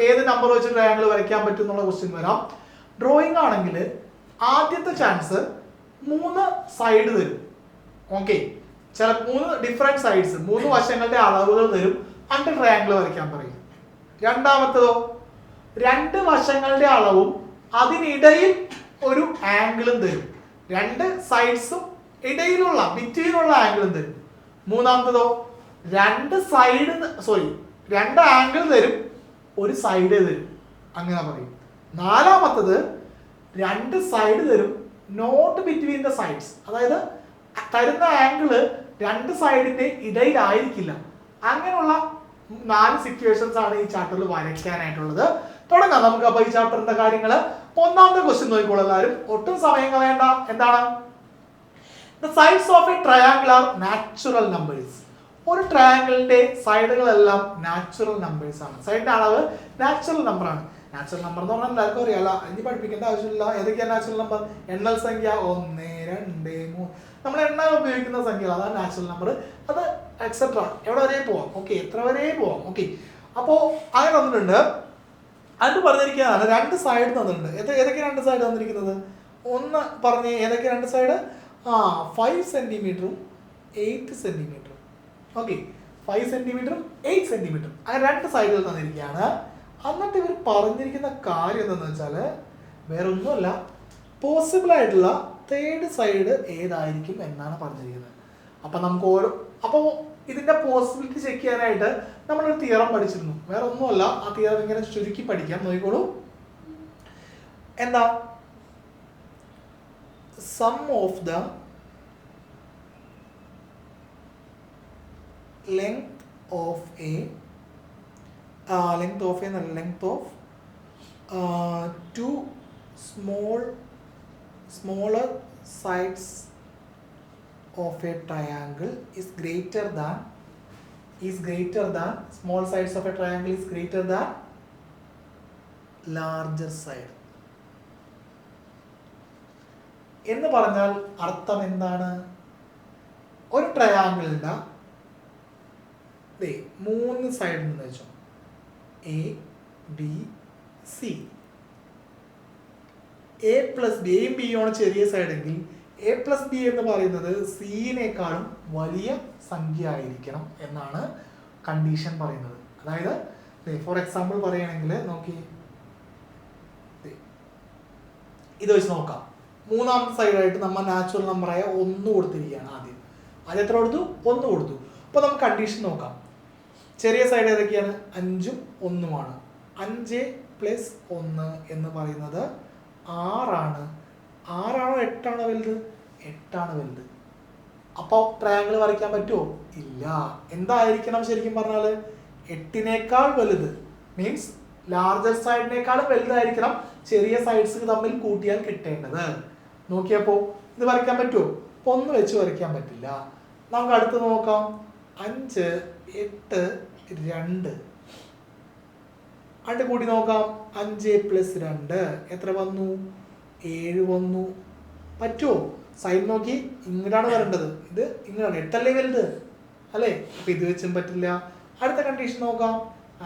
ഏത് നമ്പർ വെച്ച് ട്രയാങ്കിൾ വരയ്ക്കാൻ പറ്റും എന്നുള്ള ക്വസ്റ്റ്യൻ വരാം. ഡ്രോയിങ് ആണെങ്കിൽ ആദ്യത്തെ ചാൻസ് 3 സൈഡ് തരും. ഓക്കെ, ചില 3 ഡിഫറെന്റ് സൈഡ്സ്, 3 വശങ്ങളുടെ അളവുകൾ തരും. എന്നിട്ട് ട്രയാങ്കിൾ വരയ്ക്കാൻ പറയും. രണ്ടാമത്തതോ 2 വശങ്ങളുടെ അളവും അതിനിടയിൽ ഒരു ആംഗിളും തരും. 2 സൈഡ്സും ഇടയിലുള്ള ബിറ്റ്വീനുള്ള ആംഗിളും തരും. മൂന്നാമത്തതോ 2 ആംഗിൾ തരും, ഒരു സൈഡ് തരും. അങ്ങനെ പറയും. നാലാമത്തത് 2 സൈഡ് തരും, നോട്ട് ബിറ്റ്വീൻ ദ സൈഡ്സ്. അതായത് തരുന്ന ആംഗിള് 2 സൈഡിന്റെ ഇടയിലായിരിക്കില്ല. അങ്ങനെയുള്ള 4 സിറ്റുവേഷൻസ് ആണ് ഈ ചാപ്റ്ററിൽ വരയ്ക്കാനായിട്ടുള്ളത്. തുടങ്ങാം നമുക്ക്. അപ്പൊ ഈ ചാപ്റ്ററിന്റെ കാര്യങ്ങൾ ഒന്നാമത്തെ ക്വസ്റ്റ്യൻ നോക്കിക്കോളൂ എല്ലാവരും, ഒട്ടും സമയം കളയണ്ട. എന്താണ്? The sides of a triangle are natural numbers. ഒരു ട്രയാങ്കിളിന്റെ സൈഡുകളെല്ലാം നാച്ചുറൽ നമ്പേഴ്സ് ആണ്. സൈഡിന്റെ അളവ് നാച്ചുറൽ നമ്പർ ആണ്. നാച്ചുറൽ നമ്പർ എന്ന് പറഞ്ഞാൽ എല്ലാവർക്കും അറിയാലോ, ഇനി പഠിപ്പിക്കേണ്ട ആവശ്യമില്ല. ഏതൊക്കെയാണ് നാച്ചുറൽ നമ്പർ? എണ്ണൽ സംഖ്യ 1, 2, 3. നമ്മൾ എണ്ണ ഉപയോഗിക്കുന്ന സംഖ്യ, അതാണ് നാച്ചുറൽ നമ്പർ. അത് എക്സെട്ര എവിടെ വരെ പോവാം. ഓക്കെ, എത്ര വരെ പോവാം. ഓക്കെ, അപ്പോൾ അങ്ങനെ വന്നിട്ടുണ്ട്. അത് പറഞ്ഞിരിക്കുന്നതാണ് 2 സൈഡ് തന്നിട്ടുണ്ട്. ഏതൊക്കെ 2 സൈഡ് തന്നിരിക്കുന്നത്? ഒന്ന് പറഞ്ഞ് ഏതൊക്കെ 2 സൈഡ്? 5 സെന്റിമീറ്ററും 8 സെന്റിമീറ്ററും. ഓക്കെ, 5 സെന്റിമീറ്ററും 8 സെന്റിമീറ്ററും. അങ്ങനെ 2 സൈഡുകൾ തന്നിരിക്കുകയാണ്. എന്നിട്ട് ഇവർ പറഞ്ഞിരിക്കുന്ന കാര്യം എന്താണെന്ന് വെച്ചാൽ വേറെ ഒന്നുമല്ല, പോസിബിൾ ആയിട്ടുള്ള തേർഡ് സൈഡ് ഏതായിരിക്കും എന്നാണ് പറഞ്ഞിരിക്കുന്നത്. അപ്പം നമുക്ക് അപ്പോൾ ഇതിൻ്റെ പോസിബിലിറ്റി ചെക്ക് ചെയ്യാനായിട്ട് നമ്മളൊരു തിയറം പഠിച്ചിരുന്നു. വേറെ ഒന്നുമല്ല, ആ തിയറം ഇങ്ങനെ ചുരുക്കി പഠിക്കാം. നോക്കിക്കോളൂ. എന്താ? Sum of the length of two smaller sides of a triangle is greater than small sides of a triangle is greater than larger side. എന്ന് പറഞ്ഞാൽ അർത്ഥം എന്താണ്? ഒരു ട്രയാങ്കിളിന്റെ 3 സൈഡ് എന്ന് വെച്ചോ, A B C. A plus B, എയും ബിയും ആണ് ചെറിയ സൈഡെങ്കിൽ എ പ്ലസ് ബി എന്ന് പറയുന്നത് സിയിനേക്കാളും വലിയ സംഖ്യ ആയിരിക്കണം എന്നാണ് കണ്ടീഷൻ പറയുന്നത്. അതായത് ഫോർ എക്സാമ്പിൾ പറയുകയാണെങ്കിൽ നോക്കി, ഇത് വെച്ച് നോക്കാം. മൂന്നാമത്തെ സൈഡായിട്ട് നമ്മൾ നാച്ചുറൽ നമ്പറായ 1 കൊടുത്തിരിക്കുകയാണ്. ആദ്യം എത്ര കൊടുത്തു? 1 കൊടുത്തു. അപ്പോൾ നമുക്ക് കണ്ടീഷൻ നോക്കാം. ചെറിയ സൈഡ് ഏതൊക്കെയാണ്? 5ഉം 1ഉമാണ്. 5 + 1 എന്ന് പറയുന്നത് 6ആണ്. 6ആണോ 8ആണോ വലുത്? 8ആണ് വലുത്. അപ്പോൾ ട്രയാങ്കിൾ വരയ്ക്കാൻ പറ്റുമോ? ഇല്ല. എന്തായിരിക്കണം ശരിക്കും പറഞ്ഞാൽ? 8നേക്കാൾ വലുത്, മീൻസ് ലാർജർ സൈഡിനേക്കാളും വലുതായിരിക്കണം ചെറിയ സൈഡ്സ് തമ്മിൽ കൂട്ടിയാൽ കിട്ടേണ്ടത്. നോക്കിയപ്പോൾ ഇത് വരയ്ക്കാൻ പറ്റുമോ? അപ്പോൾ 1 വെച്ച് വരയ്ക്കാൻ പറ്റില്ല. നമുക്ക് അടുത്ത് നോക്കാം. 5, 8, 2. അടുത്ത് കൂടി നോക്കാം. 5 + 2 എത്ര വന്നു? 7 വന്നു. പറ്റുമോ? സൈഡ് നോക്കി, ഇങ്ങോട്ടാണ് വരേണ്ടത്. ഇത് ഇങ്ങോട്ടാണ്. 8 അല്ലേ വലുത്, അല്ലേ? അപ്പം ഇത് വെച്ചും പറ്റില്ല. അടുത്ത കണ്ടീഷൻ നോക്കാം.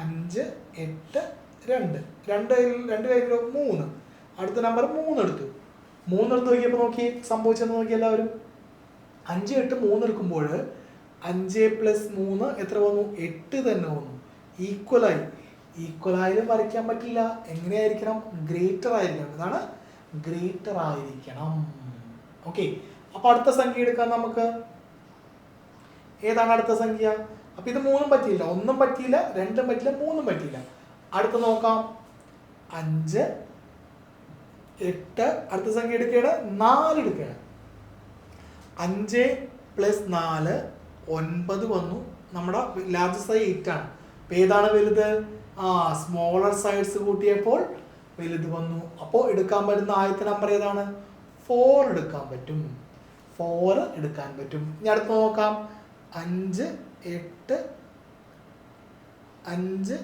5, 8, 2 കഴിഞ്ഞു 3. അടുത്ത നമ്പർ 3 എടുത്തു. 3 എടുത്ത് നോക്കിയപ്പോൾ നോക്കി സംഭവിച്ചെന്ന് നോക്കി എല്ലാവരും. 5, 8, 3 എടുക്കുമ്പോൾ 5 + 3 എത്ര വന്നു? 8 തന്നെ വന്നു. ഈക്വലായാലും വരയ്ക്കാൻ പറ്റില്ല. എങ്ങനെയായിരിക്കണം? ഗ്രേറ്റർ ആയിരിക്കണം. ഇതാണ് ഗ്രേറ്റർ ആയിരിക്കണം. ഓക്കെ. അപ്പൊ അടുത്ത സംഖ്യ എടുക്കാം നമുക്ക്. ഏതാണ് അടുത്ത സംഖ്യ? അപ്പൊ ഇത് 3ഉം പറ്റിയില്ല, 1ഉം പറ്റിയില്ല, 2ഉം പറ്റില്ല, 3ഉം പറ്റിയില്ല. അടുത്ത് നോക്കാം. 5, 8. അടുത്ത സംഖ്യ എടുക്കുകയാണ്. 4 എടുക്കുകയാണ്. 5 + 4 9 വന്നു. നമ്മുടെ ലാർജ് സൈഡ് 8 ആണ്. അപ്പൊ ഏതാണ് വലുത്? സ്മോളർ സൈഡ്സ് കൂട്ടിയപ്പോൾ വലുത് വന്നു. അപ്പോൾ എടുക്കാൻ പറ്റുന്ന ആദ്യത്തെ നമ്പർ ഏതാണ്? 4 എടുക്കാൻ പറ്റും. 4 എടുക്കാൻ പറ്റും. ഇനി അടുത്ത് നോക്കാം. 5, 8, 5,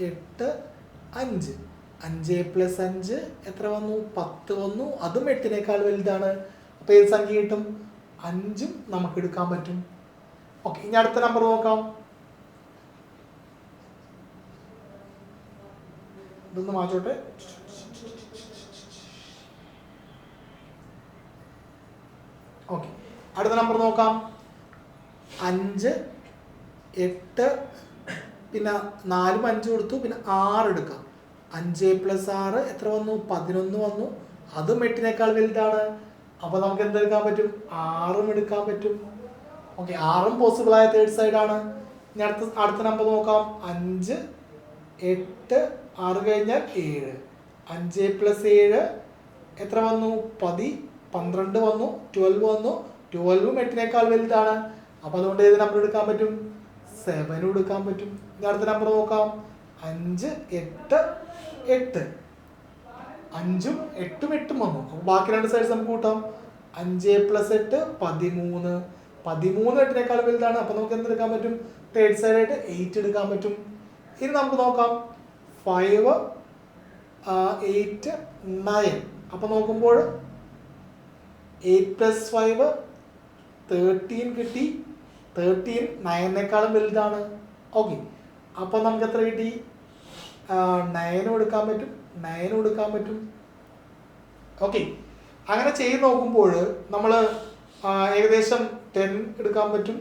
8, 5. 5 + 5 എത്ര വന്നു? 10 വന്നു. അതും 8നേക്കാൾ വലുതാണ്. അപ്പോൾ ഏത് സംഖ്യ കിട്ടും? 5ഉം നമുക്ക് എടുക്കാൻ പറ്റും. ഓക്കെ. ഇനി അടുത്ത നമ്പർ നോക്കാം. ഇതൊന്ന് മാറ്റോട്ടെ. ഓക്കെ. അടുത്ത നമ്പർ നോക്കാം. 5, 8, പിന്നെ 4ഉം 5 കൊടുത്തു, പിന്നെ 6 എടുക്കാം. 5 + 6 എത്ര വന്നു? 11 വന്നു. അതും 8നേക്കാൾ വലുതാണ്. അപ്പോൾ നമുക്ക് എന്തെടുക്കാൻ പറ്റും? 6ഉം എടുക്കാൻ പറ്റും. ഓക്കെ. 6ഉം പോസിബിളായ തേർഡ് സൈഡാണ്. ഇനി അടുത്ത നമ്പർ നോക്കാം. 5, 8, 6 കഴിഞ്ഞാൽ 7. 5 + 7 എത്ര വന്നു? 12 വന്നു. 12 വന്നു. 12ഉം 8നേക്കാൾ വലുതാണ്. അപ്പോൾ അതുകൊണ്ട് ഏത് നമ്പർ എടുക്കാൻ പറ്റും? 7 എടുക്കാൻ പറ്റും. ഇനി അടുത്ത നമ്പർ നോക്കാം. 5, 8, 8. 5ഉം 8ഉം 8ഉം വന്നു. അപ്പോൾ ബാക്കി 2 സൈഡ്സ് നമുക്ക് കൂട്ടാം. 5 + 8 13. 13 8നേക്കാൾ വലുതാണ്. അപ്പോൾ നമുക്ക് എന്തെടുക്കാൻ പറ്റും? തേർഡ് സൈഡായിട്ട് 8 എടുക്കാൻ പറ്റും. ഇനി നമുക്ക് നോക്കാം. 5, 8, 9. അപ്പോൾ നോക്കുമ്പോൾ 8 + 5 13 കിട്ടി. 13 9നേക്കാളും വലുതാണ്. ഓക്കെ. അപ്പോൾ നമുക്ക് എത്ര കിട്ടി? 9 എടുക്കാൻ പറ്റും. 9 എടുക്കാൻ പറ്റും. ഓക്കെ. അങ്ങനെ ചെയ്ത് നോക്കുമ്പോൾ നമ്മൾ ഏകദേശം 10 എടുക്കാൻ പറ്റും,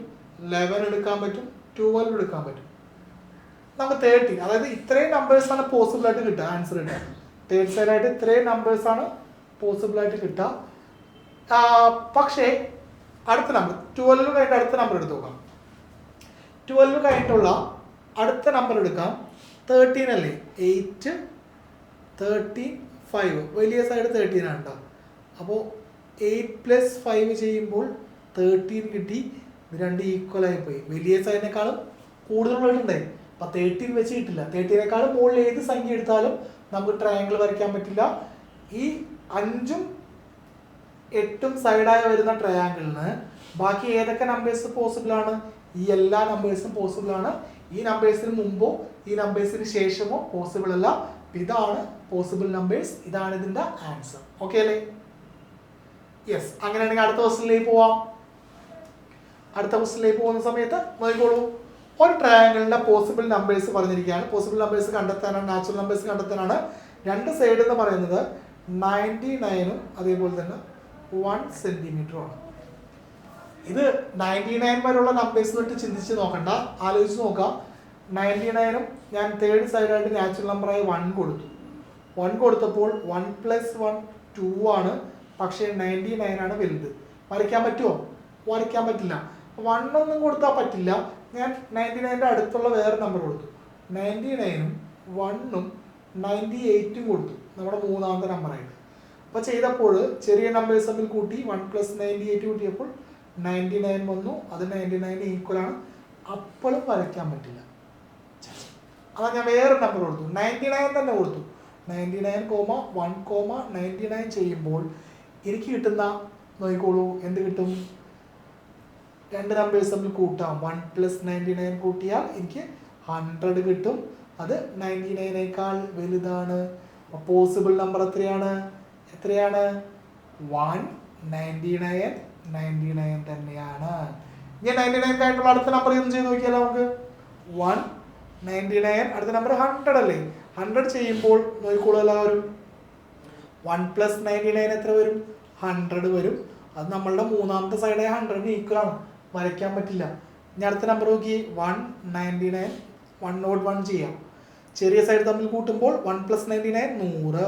11 എടുക്കാൻ പറ്റും, 12 എടുക്കാൻ പറ്റും. നമുക്ക് 13, അതായത് ഇത്രയും നമ്പേഴ്സാണ് പോസിബിളായിട്ട് കിട്ടുക. ആൻസർ കിട്ടുക തേർഡ് സൈഡായിട്ട് ഇത്രയും നമ്പേഴ്സാണ് പോസിബിളായിട്ട് കിട്ടുക. പക്ഷേ അടുത്ത നമ്പർ 12 കഴിഞ്ഞിട്ട് അടുത്ത നമ്പർ എടുത്ത് നോക്കാം. 12 കഴിഞ്ഞിട്ടുള്ള അടുത്ത നമ്പർ എടുക്കാം. 13 അല്ലേ? 8, 13, 5. വലിയ സൈഡ് 13 ആണ് കേട്ടോ. അപ്പോൾ 8 + 5 ചെയ്യുമ്പോൾ 13 കിട്ടി. രണ്ട് ഈക്വൽ ആയി പോയി. വലിയ സൈഡിനേക്കാളും കൂടുതലുള്ളവരുണ്ടേ. അപ്പം 13 വെച്ച് കിട്ടില്ല. 13നേക്കാളും മുകളിൽ ഏത് സംഖ്യ എടുത്താലും നമുക്ക് ട്രയാങ്കിൾ വരയ്ക്കാൻ പറ്റില്ല. ഈ 5ഉം 8ഉം സൈഡായി വരുന്ന ട്രയാങ്കിളിന് ബാക്കി ഏതൊക്കെ നമ്പേഴ്സ് പോസിബിൾ ആണ്? ഈ എല്ലാ നമ്പേഴ്സും പോസിബിൾ ആണ്. ഈ നമ്പേഴ്സിന് മുമ്പോ ഈ നമ്പേഴ്സിന് ശേഷമോ പോസിബിൾ അല്ല. ഇതാണ് പോസിബിൾ നമ്പേഴ്സ്. ഇതാണ് ഇതിന്റെ ആൻസർ. ഓക്കെ അല്ലേ? യെസ്. അങ്ങനെയാണെങ്കിൽ അടുത്ത ക്വസ്റ്റ്യനിലേക്ക് പോവാം. അടുത്ത ക്വസ്റ്റ്യനിലേക്ക് പോകുന്ന സമയത്ത് നോക്കിക്കോളൂ. ഒരു ട്രയാങ്കിളിന്റെ പോസിബിൾ നമ്പേഴ്സ് പറഞ്ഞിരിക്കുകയാണ്. പോസിബിൾ നമ്പേഴ്സ് കണ്ടെത്താനാണ്, നാച്ചുറൽ നമ്പേഴ്സ് കണ്ടെത്താനാണ്. രണ്ട് സൈഡ് എന്ന് പറയുന്നത് 99ഉം അതേപോലെ തന്നെ 1 സെന്റിമീറ്ററുമാണ്. ഇത് 99 വരെയുള്ള നമ്പേഴ്സ് തൊട്ട് ചിന്തിച്ച് നോക്കണ്ട, ആലോചിച്ച് നോക്കാം. 99ഉം ഞാൻ തേർഡ് സൈഡായിട്ട് നാച്ചുറൽ നമ്പറായി 1 കൊടുത്തു. 1 കൊടുത്തപ്പോൾ 1 + 1 2 ആണ്. പക്ഷേ 99 ആണ് വലുത്. വരയ്ക്കാൻ പറ്റുമോ? വരയ്ക്കാൻ പറ്റില്ല. 1 ഒന്നും കൊടുത്താൽ പറ്റില്ല. ഞാൻ 99ൻ്റെ അടുത്തുള്ള വേറെ നമ്പർ കൊടുത്തു. 99ഉം 1ഉം 98ഉം കൊടുത്തു, നമ്മുടെ മൂന്നാമത്തെ നമ്പറായിട്ട്. അപ്പോൾ ചെയ്തപ്പോൾ ചെറിയ നമ്പേഴ്സ് തമ്മിൽ കൂട്ടി 1 + 98 കൂട്ടിയപ്പോൾ 99 വന്നു. അത് 99 ഈക്വലാണ്. അപ്പോഴും വരയ്ക്കാൻ പറ്റില്ല. അതാ ഞാൻ വേറെ നമ്പർ കൊടുത്തു, 99 തന്നെ കൊടുത്തു. 99, 1, 99 ചെയ്യുമ്പോൾ എനിക്ക് കിട്ടുന്ന നോക്കിക്കോളൂ, എന്ത് കിട്ടും? രണ്ട് നമ്പേഴ്സ് തമ്മിൽ കൂട്ടാം. 1 + 99 കൂട്ടിയാൽ എനിക്ക് 100 കിട്ടും. അത് 99നേക്കാൾ വലുതാണ്. പോസിബിൾ നമ്പർ എത്രയാണ്? 199. 99 തന്നെയാണ്. ഇനി 99 ആയിട്ടുള്ള അടുത്ത നമ്പർ ഒന്ന് ചെയ്ത് നോക്കിയാലോ നമുക്ക്. 199. അടുത്ത നമ്പർ 100 അല്ലേ? 100 ചെയ്യുമ്പോൾ നോക്കിക്കോളൂ എല്ലാവരും. 1 + 99 എത്ര വരും? 100 വരും. അത് നമ്മളുടെ മൂന്നാമത്തെ സൈഡായ 100ന് ഈക്വലാണ്. വരയ്ക്കാൻ പറ്റില്ല. ഇനി അടുത്ത നമ്പർ നോക്കി. 199, 101 ചെയ്യാം. ചെറിയ സൈഡ് തമ്മിൽ കൂട്ടുമ്പോൾ 1 + 99 100.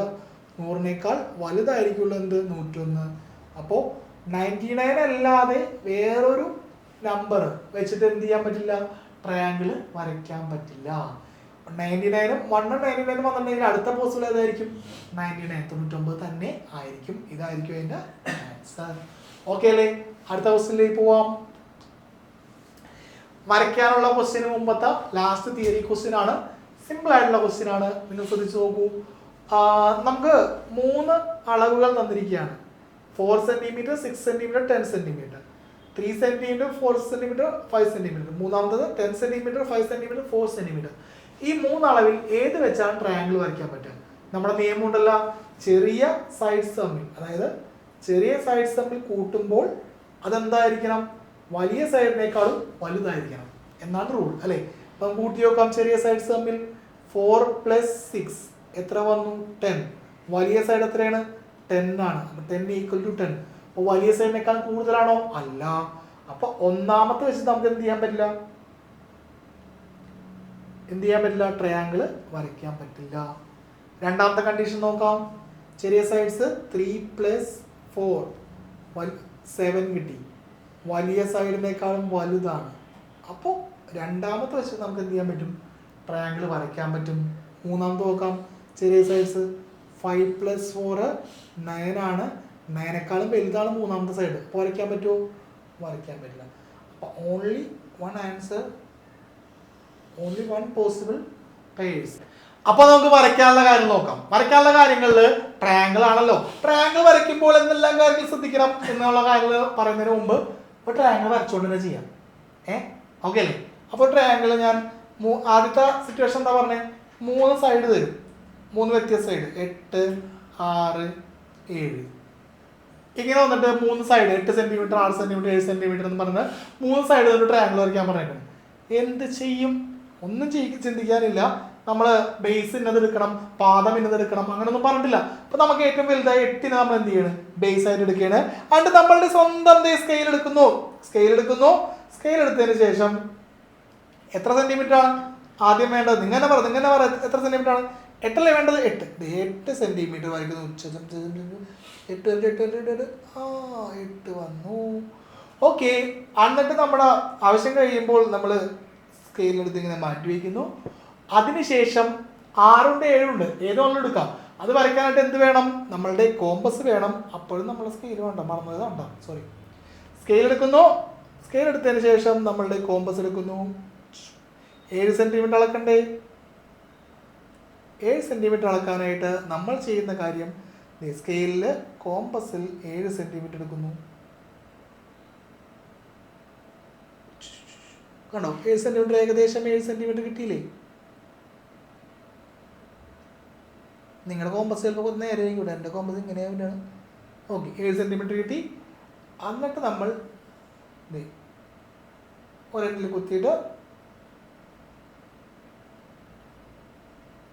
100നേക്കാൾ വലുതായിരിക്കുമല്ലോ എന്ത്? 101. അപ്പോൾ 99 അല്ലാതെ വേറൊരു നമ്പർ വെച്ചിട്ട് എന്ത് ചെയ്യാൻ പറ്റില്ല? ട്രയാങ്കിൾ വരയ്ക്കാൻ പറ്റില്ല. 99ഉം 1ഉം 99 വന്നിട്ടുണ്ടെങ്കിൽ അടുത്ത പോസിബിൾ ഏതായിരിക്കും? 99, 99 തന്നെ ആയിരിക്കും. ഇതായിരിക്കും അതിൻ്റെ ആൻസർ. ഓക്കെ അല്ലേ? അടുത്ത ക്വസ്റ്റ്യനിലേക്ക് പോവാം. വരയ്ക്കാനുള്ള ക്വസ്റ്റ്യന് മുമ്പത്തെ ലാസ്റ്റ് തിയറി ക്വസ്റ്റ്യൻ ആണ്. സിമ്പിൾ ആയിട്ടുള്ള ക്വസ്റ്റ്യൻ ആണ്. നിങ്ങൾ ശ്രദ്ധിച്ചു നോക്കൂ. നമുക്ക് 3 അളവുകൾ തന്നിരിക്കുകയാണ്. 4 centimetre, 6 centimetre, 10 centimetre. 3 centimetre, 4 centimetre, 5 centimetre. മൂന്നാമത്തത് 10 സെന്റിമീറ്റർ, 5 സെന്റിമീറ്റർ, 4 സെന്റിമീറ്റർ. ഈ 3 അളവിൽ ഏത് വെച്ചാണ് ട്രയാങ്കിൾ വരയ്ക്കാൻ പറ്റുക? നമ്മുടെ നിയമം ഉണ്ടല്ലോ, ചെറിയ സൈഡ്സ് തമ്മിൽ, അതായത് ചെറിയ സൈഡ്സ് തമ്മിൽ കൂട്ടുമ്പോൾ അതെന്തായിരിക്കണം? വലിയ സൈഡിനേക്കാളും വലുതായിരിക്കണം എന്നാണ് റൂൾ അല്ലേ? അപ്പം കൂട്ടി നോക്കാം. ചെറിയ സൈഡ്സ് തമ്മിൽ 4 + 6 എത്ര വന്നു? 10. വലിയ സൈഡ് എത്രയാണ്? 10 ആണ്. അപ്പം 10 = 10. അപ്പോൾ വലിയ സൈഡിനേക്കാൾ കൂടുതലാണോ? അല്ല. അപ്പോൾ ഒന്നാമത്തെ വെച്ച് നമുക്ക് എന്ത് ചെയ്യാൻ പറ്റില്ല? ട്രയാങ്കിൾ വരയ്ക്കാൻ പറ്റില്ല. രണ്ടാമത്തെ കണ്ടീഷൻ നോക്കാം. ചെറിയ സൈഡ്സ് 3 + 4 7 കിട്ടി. വലിയ സൈഡിനേക്കാളും വലുതാണ്. അപ്പോൾ രണ്ടാമത്തെ വെച്ച് നമുക്ക് എന്ത് ചെയ്യാൻ പറ്റും? ട്രയാങ്കിൾ വരയ്ക്കാൻ പറ്റും. മൂന്നാമത്തെ നോക്കാം. ചെറിയ സൈഡ്സ് 5 + 4 9 ആണ്. 9നേക്കാളും വലുതാണ് മൂന്നാമത്തെ സൈഡ്. അപ്പോൾ വരയ്ക്കാൻ പറ്റുമോ? വരയ്ക്കാൻ പറ്റില്ല. അപ്പോൾ ഓൺലി വൺ പോസിബിൾ പെയർസ്. അപ്പോൾ നമുക്ക് വരയ്ക്കാനുള്ള കാര്യം നോക്കാം. വരയ്ക്കാനുള്ള കാര്യങ്ങളിൽ ട്രയാങ്കിൾ ആണല്ലോ. ട്രയാങ്കിൾ വരയ്ക്കുമ്പോൾ എന്തെല്ലാം കാര്യങ്ങൾ ശ്രദ്ധിക്കണം എന്നുള്ള കാര്യങ്ങൾ പറയുന്നതിന് മുമ്പ് ഇപ്പോൾ ട്രയാങ്കിൾ വരച്ചുകൊണ്ട് തന്നെ ചെയ്യാം. ഓക്കെ അല്ലേ? അപ്പോൾ ട്രയാങ്കിൾ ഞാൻ ആദ്യത്തെ സിറ്റുവേഷൻ എന്താ പറഞ്ഞത്? 3 സൈഡ് തരും. 3 വ്യത്യസ്ത സൈഡ് 8, 6, 7 ഇങ്ങനെ വന്നിട്ട് 3 സൈഡ് 8 സെന്റിമീറ്റർ, 6 സെന്റിമീറ്റർ, 7 സെന്റിമീറ്റർ എന്ന് പറഞ്ഞ് 3 സൈഡ് തന്നിട്ട് ട്രയാങ്കിൾ വരയ്ക്കാൻ പറഞ്ഞിട്ടുണ്ട്. എന്ത് ചെയ്യും? ഒന്നും ചിന്തിക്കാനില്ല. നമ്മൾ ബേസ് ഇന്നതെടുക്കണം, പാദം ഇന്നതെടുക്കണം, അങ്ങനെയൊന്നും പറഞ്ഞിട്ടില്ല. അപ്പൊ നമുക്ക് ഏറ്റവും വലുതായി 8നെ നമ്മൾ എന്ത് ചെയ്യണം? ബേസ് ആയിട്ട് എടുക്കുകയാണ്. അതുകൊണ്ട് നമ്മളുടെ സ്വന്തം സ്കെയിൽ എടുക്കുന്നു. സ്കെയിൽ എടുത്തതിന് ശേഷം എത്ര സെന്റിമീറ്റർ ആണ് ആദ്യം വേണ്ടത്? ഇങ്ങനെ പറ എത്ര സെന്റിമീറ്റർ ആണ്? 8 വേണ്ടത്, 8 വരയ്ക്കുന്നു. ഉച്ചം 8 വന്നു. ഓക്കെ. എന്നിട്ട് നമ്മുടെ ആവശ്യം കഴിയുമ്പോൾ നമ്മൾ സ്കെയിലെടുത്ത് ഇങ്ങനെ മാറ്റി വയ്ക്കുന്നു. അതിനുശേഷം 6 7 ഏതോന്നും എടുക്കാം. അത് വരയ്ക്കാനായിട്ട് എന്ത് വേണം? നമ്മളുടെ കോമ്പസ് വേണം. അപ്പോഴും നമ്മൾ സ്കെയിൽ വേണ്ട, മറന്നത് വേണ്ട, സോറി. സ്കെയിൽ എടുക്കുന്നു. സ്കെയിൽ എടുത്തതിന് ശേഷം നമ്മളുടെ കോമ്പസ് എടുക്കുന്നു. 7 സെൻറ്റിമീറ്റർ അളക്കണ്ടേ? 7 സെൻറ്റിമീറ്റർ അളക്കാനായിട്ട് നമ്മൾ ചെയ്യുന്ന കാര്യം, സ്കെയിലിൽ കോമ്പസിൽ 7 സെൻറ്റിമീറ്റർ എടുക്കുന്നു. കണ്ടോ? 7 സെൻറ്റിമീറ്റർ, ഏകദേശം 7 സെൻറ്റിമീറ്റർ കിട്ടിയില്ലേ? നിങ്ങളുടെ കോമ്പസ് ചിലപ്പോൾ നേരെ കൂടെ, എൻ്റെ കോമ്പസ് ഇങ്ങനെയാണ്. ഓക്കെ, 7 സെൻറ്റിമീറ്റർ കിട്ടി. എന്നിട്ട് നമ്മൾ ഒരെണ്ണിൽ കുത്തിയിട്ട്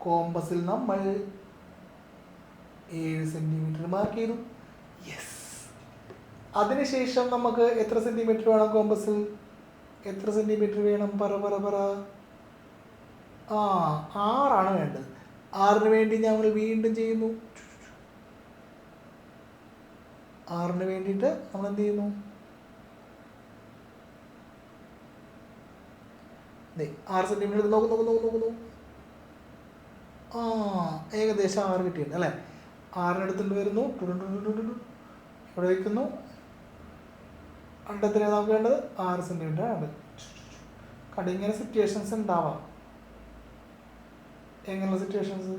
കോമ്പസിൽ നമ്മൾ 7 സെൻറ്റിമീറ്റർ മാർക്ക് ചെയ്തു. യെസ്. അതിനുശേഷം നമുക്ക് എത്ര സെൻറ്റിമീറ്റർ വേണം? കോമ്പസിൽ എത്ര സെൻറ്റിമീറ്റർ വേണം? പറ 6 വേണ്ടത്. 6 വേണ്ടി ഞങ്ങൾ വീണ്ടും ചെയ്യുന്നു. 6 വേണ്ടിയിട്ട് നമ്മൾ എന്ത് ചെയ്യുന്നു? 6 സെൻറ്റിമീറ്റർ നോക്കുന്നു. ഏകദേശം 6 കിട്ടിയിട്ടുണ്ട് അല്ലേ? 6 എടുത്തുകൊണ്ട് വരുന്നു, ഇവിടെ വയ്ക്കുന്നു. എത്രയാണ് നമുക്ക് വേണ്ടത്? 6 സെൻറ്റിമീറ്റർ ആണ്. ഇങ്ങനെ സിറ്റുവേഷൻസ് ഉണ്ടാവാം. എങ്ങനെയുള്ള സിറ്റുവേഷൻസ്?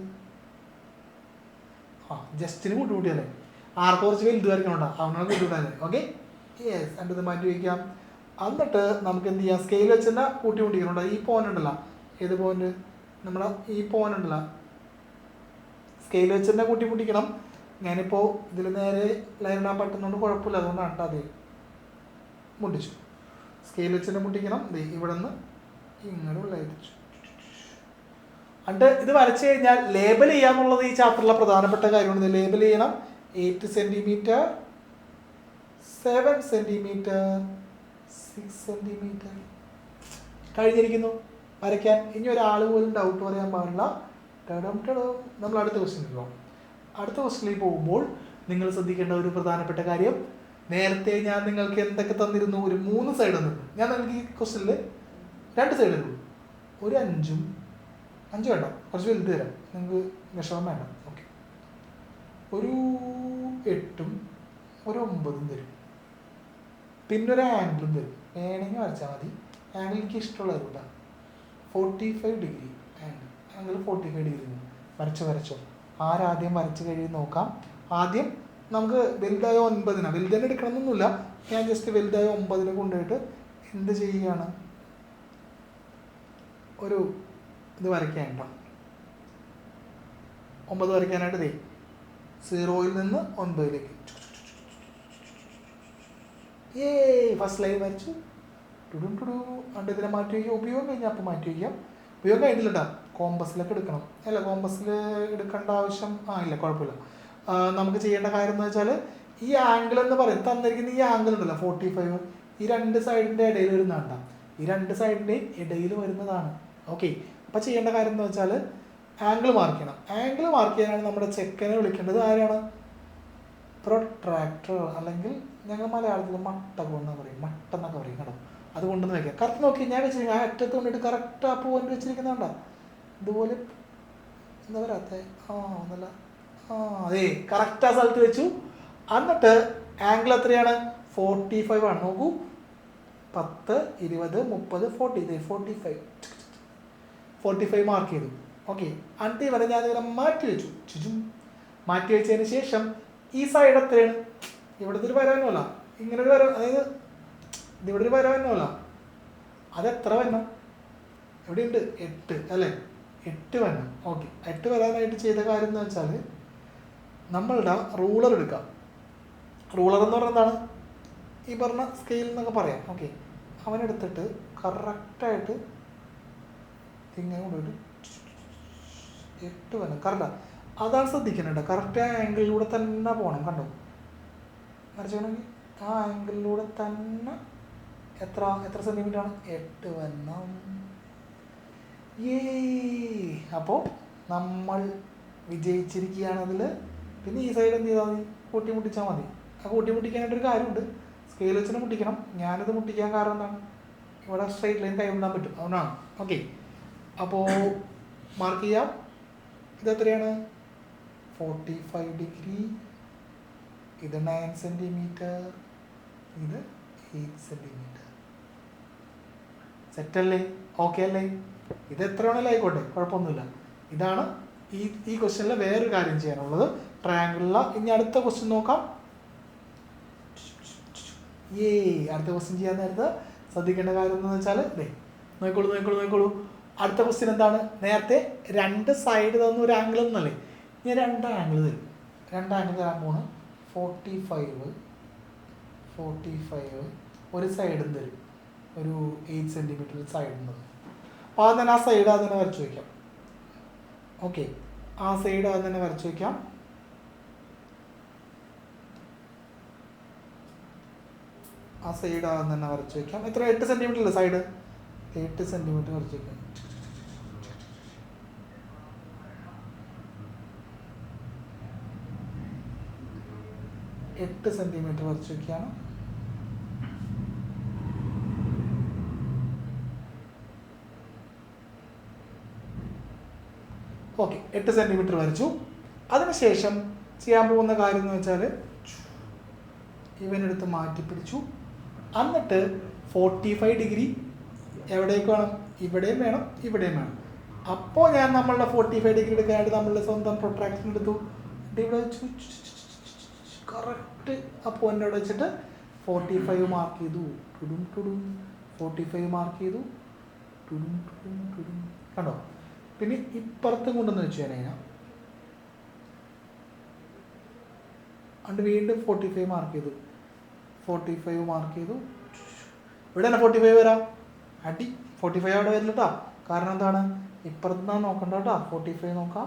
ജസ്റ്റിന് കൂട്ടിയല്ലേ? ആർക്ക് കുറച്ച് വലുത് വരയ്ക്കണോണ്ടാ, അവനാണ് കൂട്ടിവിട്ടാലേ. Okay, yes. എൻ്റെ ഇത് മാറ്റി വയ്ക്കാം. എന്നിട്ട് നമുക്ക് എന്ത് ചെയ്യാം? സ്കെയിൽ വെച്ച് തന്നെ കൂട്ടിക്കൊണ്ടിരിക്കണോണ്ടാ. ഈ പോയിന്റ് ഉണ്ടല്ലോ, ഏത് പോയിന്റ്? നമ്മളെ ഈ പോയിന്റ് ഉണ്ടല്ലോ, സ്കെയിൽ വെച്ച് തന്നെ കൂട്ടിമുട്ടിക്കണം. ഞാനിപ്പോൾ ഇതിൽ നേരെ ലൈൻ ഇടാൻ പറ്റുന്നതുകൊണ്ട് കുഴപ്പമില്ല, അതുകൊണ്ടാണ് കേട്ടോ. അതെ, മുട്ടിച്ചു. സ്കെയിൽ വെച്ച് തന്നെ മുട്ടിക്കണം. ഇവിടെ നിന്ന് ഇങ്ങനെ ഉള്ളായിരിച്ചു. എന്നിട്ട് ഇത് വരച്ചു കഴിഞ്ഞാൽ ലേബൽ ചെയ്യാന്നുള്ളത് ഈ ചാപ്റ്ററിലെ പ്രധാനപ്പെട്ട കാര്യമാണ്. ലേബൽ ചെയ്യണം. 8 സെൻറ്റിമീറ്റർ, 7 സെൻറ്റിമീറ്റർ, 6 സെൻറ്റിമീറ്റർ കഴിഞ്ഞിരിക്കുന്നു വരയ്ക്കാൻ. ഇനി ഒരാൾ പോലും ഡൗട്ട് പറയാൻ പാടില്ല. നമ്മൾ അടുത്ത ക്വസ്റ്റ്യനിൽ പോകാം. അടുത്ത ക്വസ്റ്റ്യനിൽ പോകുമ്പോൾ നിങ്ങൾ ശ്രദ്ധിക്കേണ്ട ഒരു പ്രധാനപ്പെട്ട കാര്യം, നേരത്തെ ഞാൻ നിങ്ങൾക്ക് എന്തൊക്കെ തന്നിരുന്നു? ഒരു 3 സൈഡ് തന്നിരുന്നു. ഞാൻ നിങ്ങൾക്ക് ഈ ക്വസ്റ്റ്യനിൽ 2 സൈഡ് തരുള്ളൂ. ഒരു 5 വേണ്ട, കുറച്ച് വലുത് തരാം, നിങ്ങൾക്ക് വിഷമം വേണ്ട. ഓക്കെ, ഒരു 8 ഒരു 9 തരും. പിന്നെ ഒരു ആംഗിളും തരും. വേണമെങ്കിൽ വരച്ചാൽ മതി. ആംഗിൾ എനിക്ക് ഇഷ്ടമുള്ള തരൂട്ടാ. 45 ഡിഗ്രി ആംഗിൾ 45 ഡിഗ്രി വരച്ചോ. ആരാദ്യം വരച്ച് കഴിയും നോക്കാം. ആദ്യം നമുക്ക് വലുതായ 9 വലുത് തന്നെ എടുക്കണമെന്നൊന്നുമില്ല. ഞാൻ ജസ്റ്റ് വലുതായ 9 കൊണ്ടുപോയിട്ട് എന്ത് ചെയ്യുകയാണ്? ഒരു ഇത് വരയ്ക്കാനുണ്ടോ? 9 വരയ്ക്കാനായിട്ട് 0 നിന്ന് 9 ഫസ്റ്റ് ലൈൻ വരച്ചു. അണ്ട് ഇതിനെ മാറ്റി വയ്ക്കുക. ഉപയോഗം കഴിഞ്ഞാൽ അപ്പോൾ മാറ്റി വയ്ക്കാം. ഉപയോഗം കഴിഞ്ഞില്ല കേട്ടോ. കോമ്പസിലൊക്കെ എടുക്കണം. അല്ല, കോമ്പസിൽ എടുക്കേണ്ട ആവശ്യം ഇല്ല, കുഴപ്പമില്ല. നമുക്ക് ചെയ്യേണ്ട കാര്യം എന്ന് വെച്ചാൽ, ഈ ആംഗിൾ എന്ന് പറയും തന്നിരിക്കുന്ന ഈ ആംഗിൾ ഉണ്ടല്ലോ 45, ഈ 2 സൈഡിൻ്റെ ഇടയിൽ വരുന്നതാണ്. ഈ 2 സൈഡിൻ്റെയും ഇടയിൽ വരുന്നതാണ്. ഓക്കെ, അപ്പോൾ ചെയ്യേണ്ട കാര്യം എന്ന് വെച്ചാൽ ആംഗിൾ മാർക്ക് ചെയ്യണം. ആംഗിൾ മാർക്ക് ചെയ്യാനാണ് നമ്മുടെ ചെക്കനെ വിളിക്കേണ്ടത്. ആരാണ്? പ്രൊട്രാക്ടർ, അല്ലെങ്കിൽ ഞങ്ങൾ മലയാളത്തിൽ മട്ടെന്നൊക്കെ പറയും കേട്ടോ. അത് കൊണ്ടുവന്ന് വയ്ക്കാം. കറക്റ്റ് നോക്കി ഞാൻ വെച്ചിരിക്കുന്നത് ആ അറ്റത്ത് കൊണ്ടിട്ട് കറക്റ്റ് ആ പോയിന്റ് വെച്ചിരിക്കുന്നുണ്ടോ? ഇതുപോലെ എന്താ പറയാത്ത ഒന്നല്ല, അതെ, കറക്റ്റ് ആ സ്ഥലത്ത് വെച്ചു. എന്നിട്ട് ആംഗിൾ എത്രയാണ്? 45 ആണ്. നോക്കൂ, 10, 20, 30, 40, 45 മാർക്ക് ചെയ്തു. ഓക്കെ, എന്നിട്ട് വരെ ഞാനിങ്ങനെ മാറ്റി വെച്ചു. മാറ്റി വെച്ചതിന് ശേഷം ഈ സൈഡ് എത്രയാണ്? ഇവിടുത്തെ ഒരു വരവന്നല്ല, ഇങ്ങനെ ഒരു വര, അതായത് ഇതിവിടെ ഒരു വരവന്നല്ല. അതെത്ര വരണം? എവിടെയുണ്ട്? 8 അല്ലേ? 8 വരണം. ഓക്കെ, 8 വരാനായിട്ട് ചെയ്ത കാര്യം എന്ന് വെച്ചാൽ, നമ്മളുടെ റൂളർ എടുക്കാം. റൂളർ എന്ന് പറഞ്ഞാൽ എന്താണ്? ഈ പറഞ്ഞ സ്കെയിൽ എന്നൊക്കെ പറയാം. ഓക്കെ, അവനെടുത്തിട്ട് കറക്റ്റായിട്ട് ഇങ്ങനെ കൊണ്ടുപോയിട്ട് 8 വരണം. കറക്റ്റാണ്, അതാണ് ശ്രദ്ധിക്കുന്നുണ്ട്. കറക്റ്റ് ആ ആംഗിളിലൂടെ തന്നെ പോകണം. കണ്ടോ? വരച്ചോണെങ്കിൽ ആ ആംഗിളിലൂടെ തന്നെ എത്ര സെൻറ്റിമീറ്റർ ആണ്? 8 വരണം. അപ്പോൾ നമ്മൾ വിജയിച്ചിരിക്കുകയാണതിൽ. പിന്നെ ഈ സൈഡ് എന്ത് ചെയ്താൽ മതി, കൂട്ടിമുട്ടിച്ചാൽ മതി. ആ കൂട്ടിമുട്ടിക്കാനായിട്ടൊരു കാര്യമുണ്ട്, സ്കെയിൽ വെച്ചിട്ട് മുട്ടിക്കണം. ഞാനിത് മുട്ടിക്കാൻ കാരണം എന്താണ്, ഇവിടെ സ്ട്രൈറ്റ് ലൈൻ കൈവിടാൻ പറ്റും, അതുകൊണ്ടാണ്. ഓക്കെ, അപ്പോൾ മാർക്ക് ചെയ്യാം. ഇതെത്രയാണ്, 45 ഡിഗ്രി. ഇത് 9 സെൻറ്റിമീറ്റർ, ഇത് 8 സെൻറ്റിമീറ്റർ. സെറ്റല്ലേ, ഓക്കെ അല്ലേ? ഇത് എത്ര വേണമെങ്കിലും ആയിക്കോട്ടെ, കുഴപ്പമൊന്നുമില്ല. ഇതാണ് ഈ ക്വസ്റ്റ്യനിൽ വേറൊരു കാര്യം ചെയ്യാനുള്ളത്, ട്രയാങ്കിളില. ഇനി അടുത്ത ക്വസ്റ്റ്യൻ നോക്കാം. അടുത്ത ക്വസ്റ്റ്യൻ ചെയ്യാൻ നേരത്ത് ശ്രദ്ധിക്കേണ്ട കാര്യം എന്ന് വെച്ചാൽ, നോക്കോളൂ. അടുത്ത ക്വസ്റ്റ്യൻ എന്താണ്, നേരത്തെ 2 സൈഡ് തന്ന ഒരു ആംഗിൾ എന്നല്ലേ, ഞാൻ 2 ആംഗിൾ തരും. 2 ആംഗിൾ തരാൻ പോണ്. 45 ഒരു സൈഡും തരും, ഒരു 8 സെൻറ്റിമീറ്റർ സൈഡിൽ നിന്ന്. അപ്പോൾ അത് തന്നെ ആ സൈഡ് അത് തന്നെ വരച്ച് വയ്ക്കാം. ഓക്കെ, ആ സൈഡ് അത് തന്നെ വരച്ച് വയ്ക്കാം. എത്ര, 8 സെൻറ്റിമീറ്റർ അല്ലേ സൈഡ്, 8 സെൻറ്റിമീറ്റർ വരച്ച് വയ്ക്കാം. വരച്ച് വയ്ക്കുകയാണ്. ഓക്കെ, 8 സെൻറ്റിമീറ്റർ വരച്ചു. അതിനുശേഷം ചെയ്യാൻ പോകുന്ന കാര്യം എന്ന് വെച്ചാൽ, ഇവനെടുത്ത് മാറ്റി പിടിച്ചു. എന്നിട്ട് 45 ഡിഗ്രി എവിടേക്ക് വേണം, ഇവിടെയും വേണം, ഇവിടെയും വേണം. അപ്പോൾ ഞാൻ നമ്മളുടെ 45 ഡിഗ്രി എടുക്കാനായിട്ട് നമ്മളുടെ സ്വന്തം പ്രൊട്രാക്ഷൻ എടുത്തു. ഇവിടെ വെച്ചു കറക്റ്റ് ആ പോയിൻ്റ് വെച്ചിട്ട് 45 മാർക്ക് ചെയ്തു. 45 മാർക്ക് ചെയ്തു. കണ്ടോ? പിന്നെ ഇപ്പുറത്തും കൊണ്ടുവന്ന് വെച്ചു ഞാൻ അതിനാ. അണ്ട് വീണ്ടും 45 മാർക്ക് ചെയ്തു. 45 മാർക്ക് ചെയ്തു. ഇവിടെ തന്നെ 45 വരാം. അടി 45 അവിടെ വരില്ല കേട്ടോ. കാരണം എന്താണ്, ഇപ്പുറത്തുനിന്നാണ് നോക്കണ്ട കേട്ടോ. 45 നോക്കാം.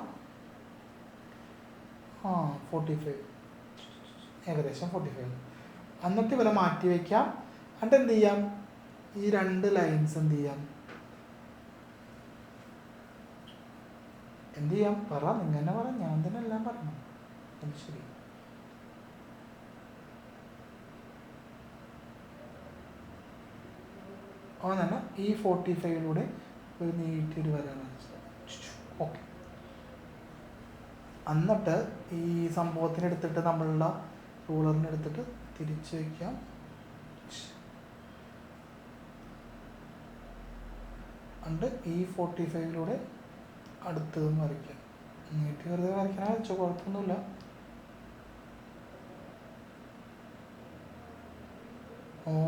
45 ഏകദേശം 45. എന്നിട്ട് ഇവരെ മാറ്റി വയ്ക്കാം. എന്നിട്ട് എന്ത് ചെയ്യാം, ഈ 2 ലൈൻസ് എന്ത് ചെയ്യാം, പറ, നിങ്ങൾ തന്നെ പറ, ഞാൻ തന്നെ എല്ലാം പറഞ്ഞു. ശരി, അങ്ങനെ തന്നെ ഈ 45 ഒരു നീട്ടിയൊരു വരാൻ മനസ്സിലാവും. ഓക്കെ, എന്നിട്ട് ഈ സംഭവത്തിനെടുത്തിട്ട് നമ്മളുടെ റൂളറിനെടുത്തിട്ട് തിരിച്ച് വയ്ക്കാം. എന്നിട്ട് ഈ 45 അടുത്തതെന്ന് വരയ്ക്കാം. നീട്ടി വെറുതെ വരയ്ക്കണ വെച്ചോ, കുഴപ്പമൊന്നുമില്ല.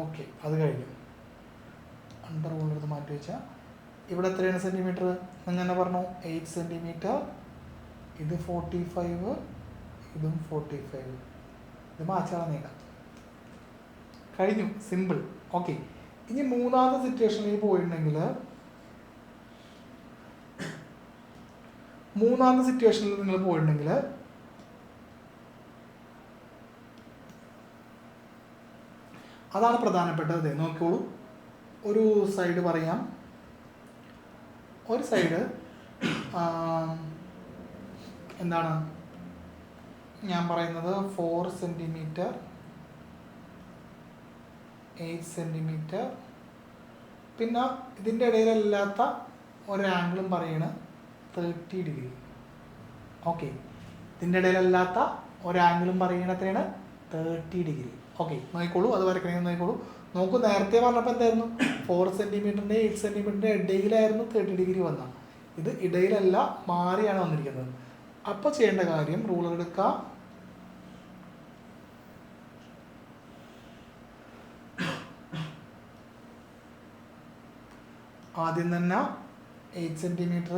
ഓക്കെ, അത് കഴിഞ്ഞു. അണ്ടർ റൂളെടുത്ത് മാറ്റി വെച്ചാൽ ഇവിടെ എത്രയാണ് സെൻറ്റിമീറ്റർ അങ്ങനെ പറഞ്ഞു, 8 സെൻറ്റിമീറ്റർ. ഇത് 45, ഇതും 45. ഇത് മാച്ചാണ് നീക്കാം. കഴിഞ്ഞു, സിമ്പിൾ. ഓക്കെ, ഇനി മൂന്നാമത്തെ സിറ്റുവേഷനിലേക്ക് പോയിട്ടുണ്ടെങ്കിൽ, നിങ്ങൾ പോയിട്ടുണ്ടെങ്കിൽ അതാണ് പ്രധാനപ്പെട്ടത്. നോക്കിക്കോളൂ, ഒരു സൈഡ് പറയാം. ഒരു സൈഡ് എന്താണ് ഞാൻ പറയുന്നത്, 4 സെൻറ്റിമീറ്റർ, 8 സെൻറ്റിമീറ്റർ. പിന്നെ ഇതിൻ്റെ ഇടയിലല്ലാത്ത ഒരാംഗിളും പറയണ 30 ഡിഗ്രി. ഓക്കെ, ഇതിൻ്റെ ഇടയിലല്ലാത്ത ഒരാംഗിളും പറയണ എത്രയാണ്, 30 ഡിഗ്രി. ഓക്കെ, നോക്കിക്കോളൂ, അത് വരയ്ക്കണമെങ്കിൽ നോക്കിക്കോളൂ. നോക്കൂ, നേരത്തെ പറഞ്ഞപ്പോൾ എന്തായിരുന്നു, 4 സെൻറ്റിമീറ്ററിൻ്റെ 8 സെൻറ്റിമീറ്ററിൻ്റെ ഇടയിലായിരുന്നു 30 ഡിഗ്രി വന്നത്. ഇത് ഇടയിലല്ല, മാറിയാണ് വന്നിരിക്കുന്നത്. അപ്പോൾ ചെയ്യേണ്ട കാര്യം, റൂളർ എടുക്കുക. ആദ്യം തന്നെ 8 സെൻറ്റിമീറ്റർ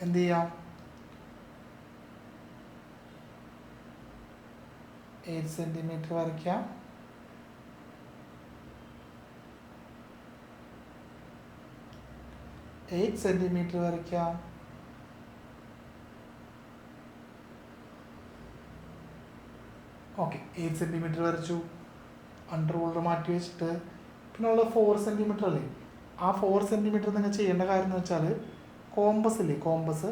എന്ത് ചെയ്യാം, 8 സെൻറ്റിമീറ്റർ വരയ്ക്കാം. വരയ്ക്കാം. ഓക്കെ, 8 സെൻറ്റിമീറ്റർ വരച്ചു. അണ്ടർ റൂളർ മാറ്റി വെച്ചിട്ട് പിന്നെ ഉള്ള 4 സെൻറ്റിമീറ്റർ അല്ലേ, ആ 4 സെൻറ്റിമീറ്റർ നിങ്ങൾ ചെയ്യേണ്ട കാര്യം എന്ന് വെച്ചാൽ, കോമ്പസ് ഇല്ലേ, കോമ്പസ്,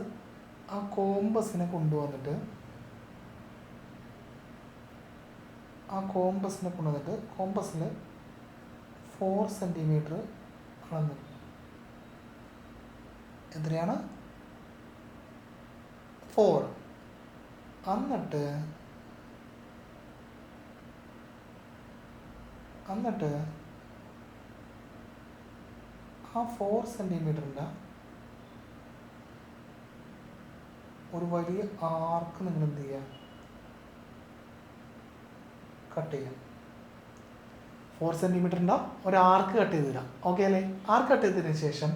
ആ കോമ്പസിനെ കൊണ്ടുവന്നിട്ട് കോമ്പസിൽ 4 സെൻറ്റിമീറ്റർ അളന്നു. എത്രയാണ്? 4. എന്നിട്ട് ആ 4 സെൻറ്റിമീറ്ററിൻ്റെ ഒരു വലിയ ആർക്ക് നിങ്ങൾ എന്ത് ചെയ്യുക, കട്ട് ചെയ്യാം. 4 സെൻറ്റിമീറ്ററിൻ്റെ ഒരു ആർക്ക് കട്ട് ചെയ്ത് തരാം. ഓക്കെ അല്ലേ? ആർക്ക് കട്ട് ചെയ്തതിന് ശേഷം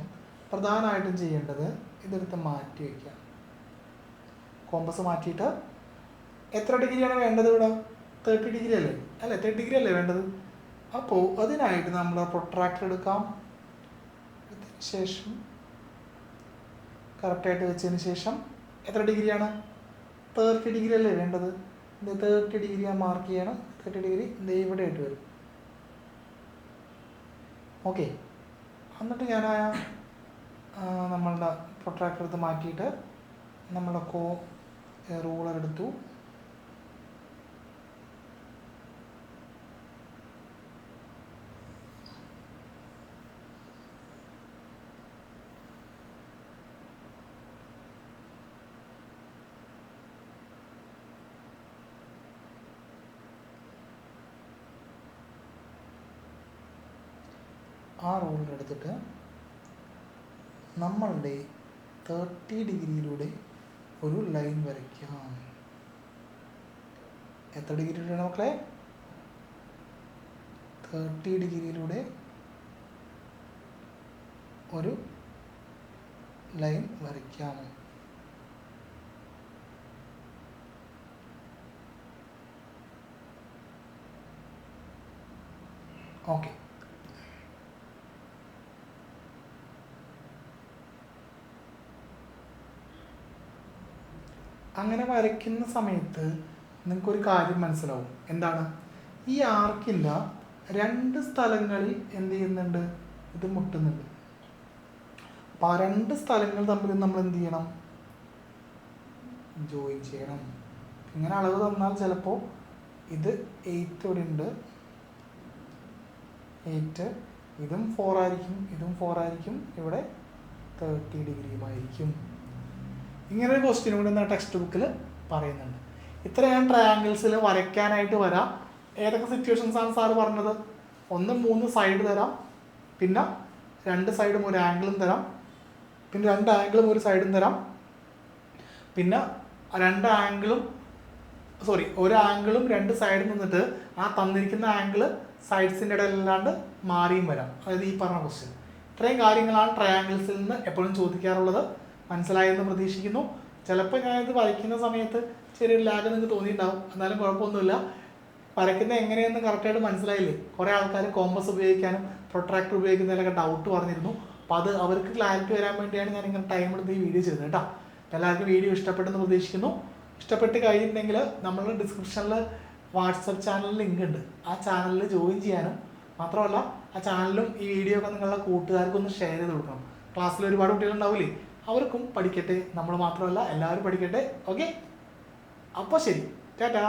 പ്രധാനമായിട്ടും ചെയ്യേണ്ടത് ഇതെടുത്ത് മാറ്റി വയ്ക്കുക. കോമ്പസ് മാറ്റിയിട്ട് എത്ര ഡിഗ്രിയാണ് വേണ്ടത് ഇവിടെ? 30 ഡിഗ്രി അല്ലേ? 30 ഡിഗ്രി അല്ലേ വേണ്ടത്? അപ്പോൾ അതിനായിട്ട് നമ്മൾ പ്രൊട്രാക്ടർ എടുക്കാം. അതിന് ശേഷം കറക്റ്റായിട്ട് വെച്ചതിന് ശേഷം എത്ര ഡിഗ്രിയാണ്? 30 ഡിഗ്രി അല്ലേ വേണ്ടത്? ഇത് 30 ഡിഗ്രി ഞാൻ മാർക്ക് ചെയ്യണം. 30 ഡിഗ്രി ഇവിടെ ആയിട്ട് വരും. ഓക്കെ. എന്നിട്ട് ഞാൻ നമ്മളുടെ പ്രൊട്രാക്ടർ എടുത്ത് മാറ്റിയിട്ട് നമ്മളുടെ റൂളർ എടുത്തു. ആ റൂളർ എടുത്തിട്ട് നമ്മളുടെ 30 ഡിഗ്രിയിലൂടെ ഒരു ലൈൻ വരയ്ക്കാം. എത്ര ഡിഗ്രിയിലൂടെ മക്കളെ? 30 ഡിഗ്രിയിലൂടെ ഒരു ലൈൻ വരയ്ക്കാം. ഓക്കെ. അങ്ങനെ വരയ്ക്കുന്ന സമയത്ത് നിങ്ങൾക്കൊരു കാര്യം മനസ്സിലാവും. എന്താണ്? ഈ ആർക്കിൻ്റെ 2 സ്ഥലങ്ങളിൽ എന്ത് ചെയ്യുന്നുണ്ട്? ഇത് മുട്ടുന്നുണ്ട്. അപ്പോൾ ആ 2 സ്ഥലങ്ങൾ തമ്മിൽ നമ്മൾ എന്ത് ചെയ്യണം? ജോയിൻ ചെയ്യണം. ഇങ്ങനെ അളവ് തന്നാൽ ചിലപ്പോൾ ഇത് 8 ഇവിടെ ഉണ്ട്, 8, ഇതും 4 ആയിരിക്കും, ഇതും 4 ആയിരിക്കും, ഇവിടെ 30 ഡിഗ്രിയുമായിരിക്കും. ഇങ്ങനൊരു ക്വസ്റ്റ്യൻ കൂടി ടെക്സ്റ്റ് ബുക്കിൽ പറയുന്നുണ്ട്. ഇത്രയാണ് ട്രയാങ്കിൾസിൽ വരയ്ക്കാനായിട്ട് വരാം. ഏതൊക്കെ സിറ്റുവേഷൻസാണ് സാറ് പറഞ്ഞത്? 1, 3 സൈഡ് തരാം, പിന്നെ 2 സൈഡും ഒരു ആംഗിളും തരാം, പിന്നെ 2 ആംഗിളും ഒരു സൈഡും തരാം, പിന്നെ 2 ആംഗിളും ഒരു ആംഗിളും 2 സൈഡും നിന്നിട്ട് ആ തന്നിരിക്കുന്ന ആംഗിള് സൈഡ്സിൻ്റെ ഇടയിലല്ലാണ്ട് മാറിയും വരാം. അതായത് ഈ പറഞ്ഞ ക്വസ്റ്റ്യൻ. ഇത്രയും കാര്യങ്ങളാണ് ട്രയാങ്കിൾസിൽ നിന്ന് എപ്പോഴും ചോദിക്കാറുള്ളത്. മനസ്സിലായെന്ന് പ്രതീക്ഷിക്കുന്നു. ചിലപ്പോൾ ഞാനിത് വരയ്ക്കുന്ന സമയത്ത് ചെറിയൊരു ലാഗ് നിങ്ങൾക്ക് തോന്നിയിട്ടുണ്ടാവും. എന്നാലും കുഴപ്പമൊന്നുമില്ല. വരയ്ക്കുന്ന എങ്ങനെയെന്ന് കറക്റ്റായിട്ട് മനസ്സിലായില്ലേ? കുറേ ആൾക്കാർ കോമ്പസ് ഉപയോഗിക്കാനും പ്രൊട്രാക്ടർ ഉപയോഗിക്കുന്നതിലൊക്കെ ഡൗട്ട് പറഞ്ഞിരുന്നു. അപ്പോൾ അത് അവർക്ക് ക്ലാരിറ്റി വരാൻ വേണ്ടിയാണ് ഞാൻ ഇങ്ങനെ ടൈം എടുത്ത് ഈ വീഡിയോ ചെയ്യുന്നത് കേട്ടോ. എല്ലാവർക്കും വീഡിയോ ഇഷ്ടപ്പെട്ടെന്ന് പ്രതീക്ഷിക്കുന്നു. ഇഷ്ടപ്പെട്ട് കഴിഞ്ഞിട്ടുണ്ടെങ്കിൽ നമ്മളുടെ ഡിസ്ക്രിപ്ഷനിൽ വാട്സപ്പ് ചാനലിൽ ലിങ്ക് ഉണ്ട്. ആ ചാനലിൽ ജോയിൻ ചെയ്യാനും മാത്രമല്ല ആ ചാനലിലും ഈ വീഡിയോ ഒക്കെ നിങ്ങളുടെ കൂട്ടുകാർക്കൊന്ന് ഷെയർ ചെയ്ത് കൊടുക്കണം. ക്ലാസ്സിൽ ഒരുപാട് കുട്ടികളുണ്ടാവില്ലേ, അവർക്കും പഠിക്കട്ടെ. നമ്മൾ മാത്രമല്ല എല്ലാവരും പഠിക്കട്ടെ. ഓക്കെ, അപ്പോൾ ശരി, ടാറ്റാ.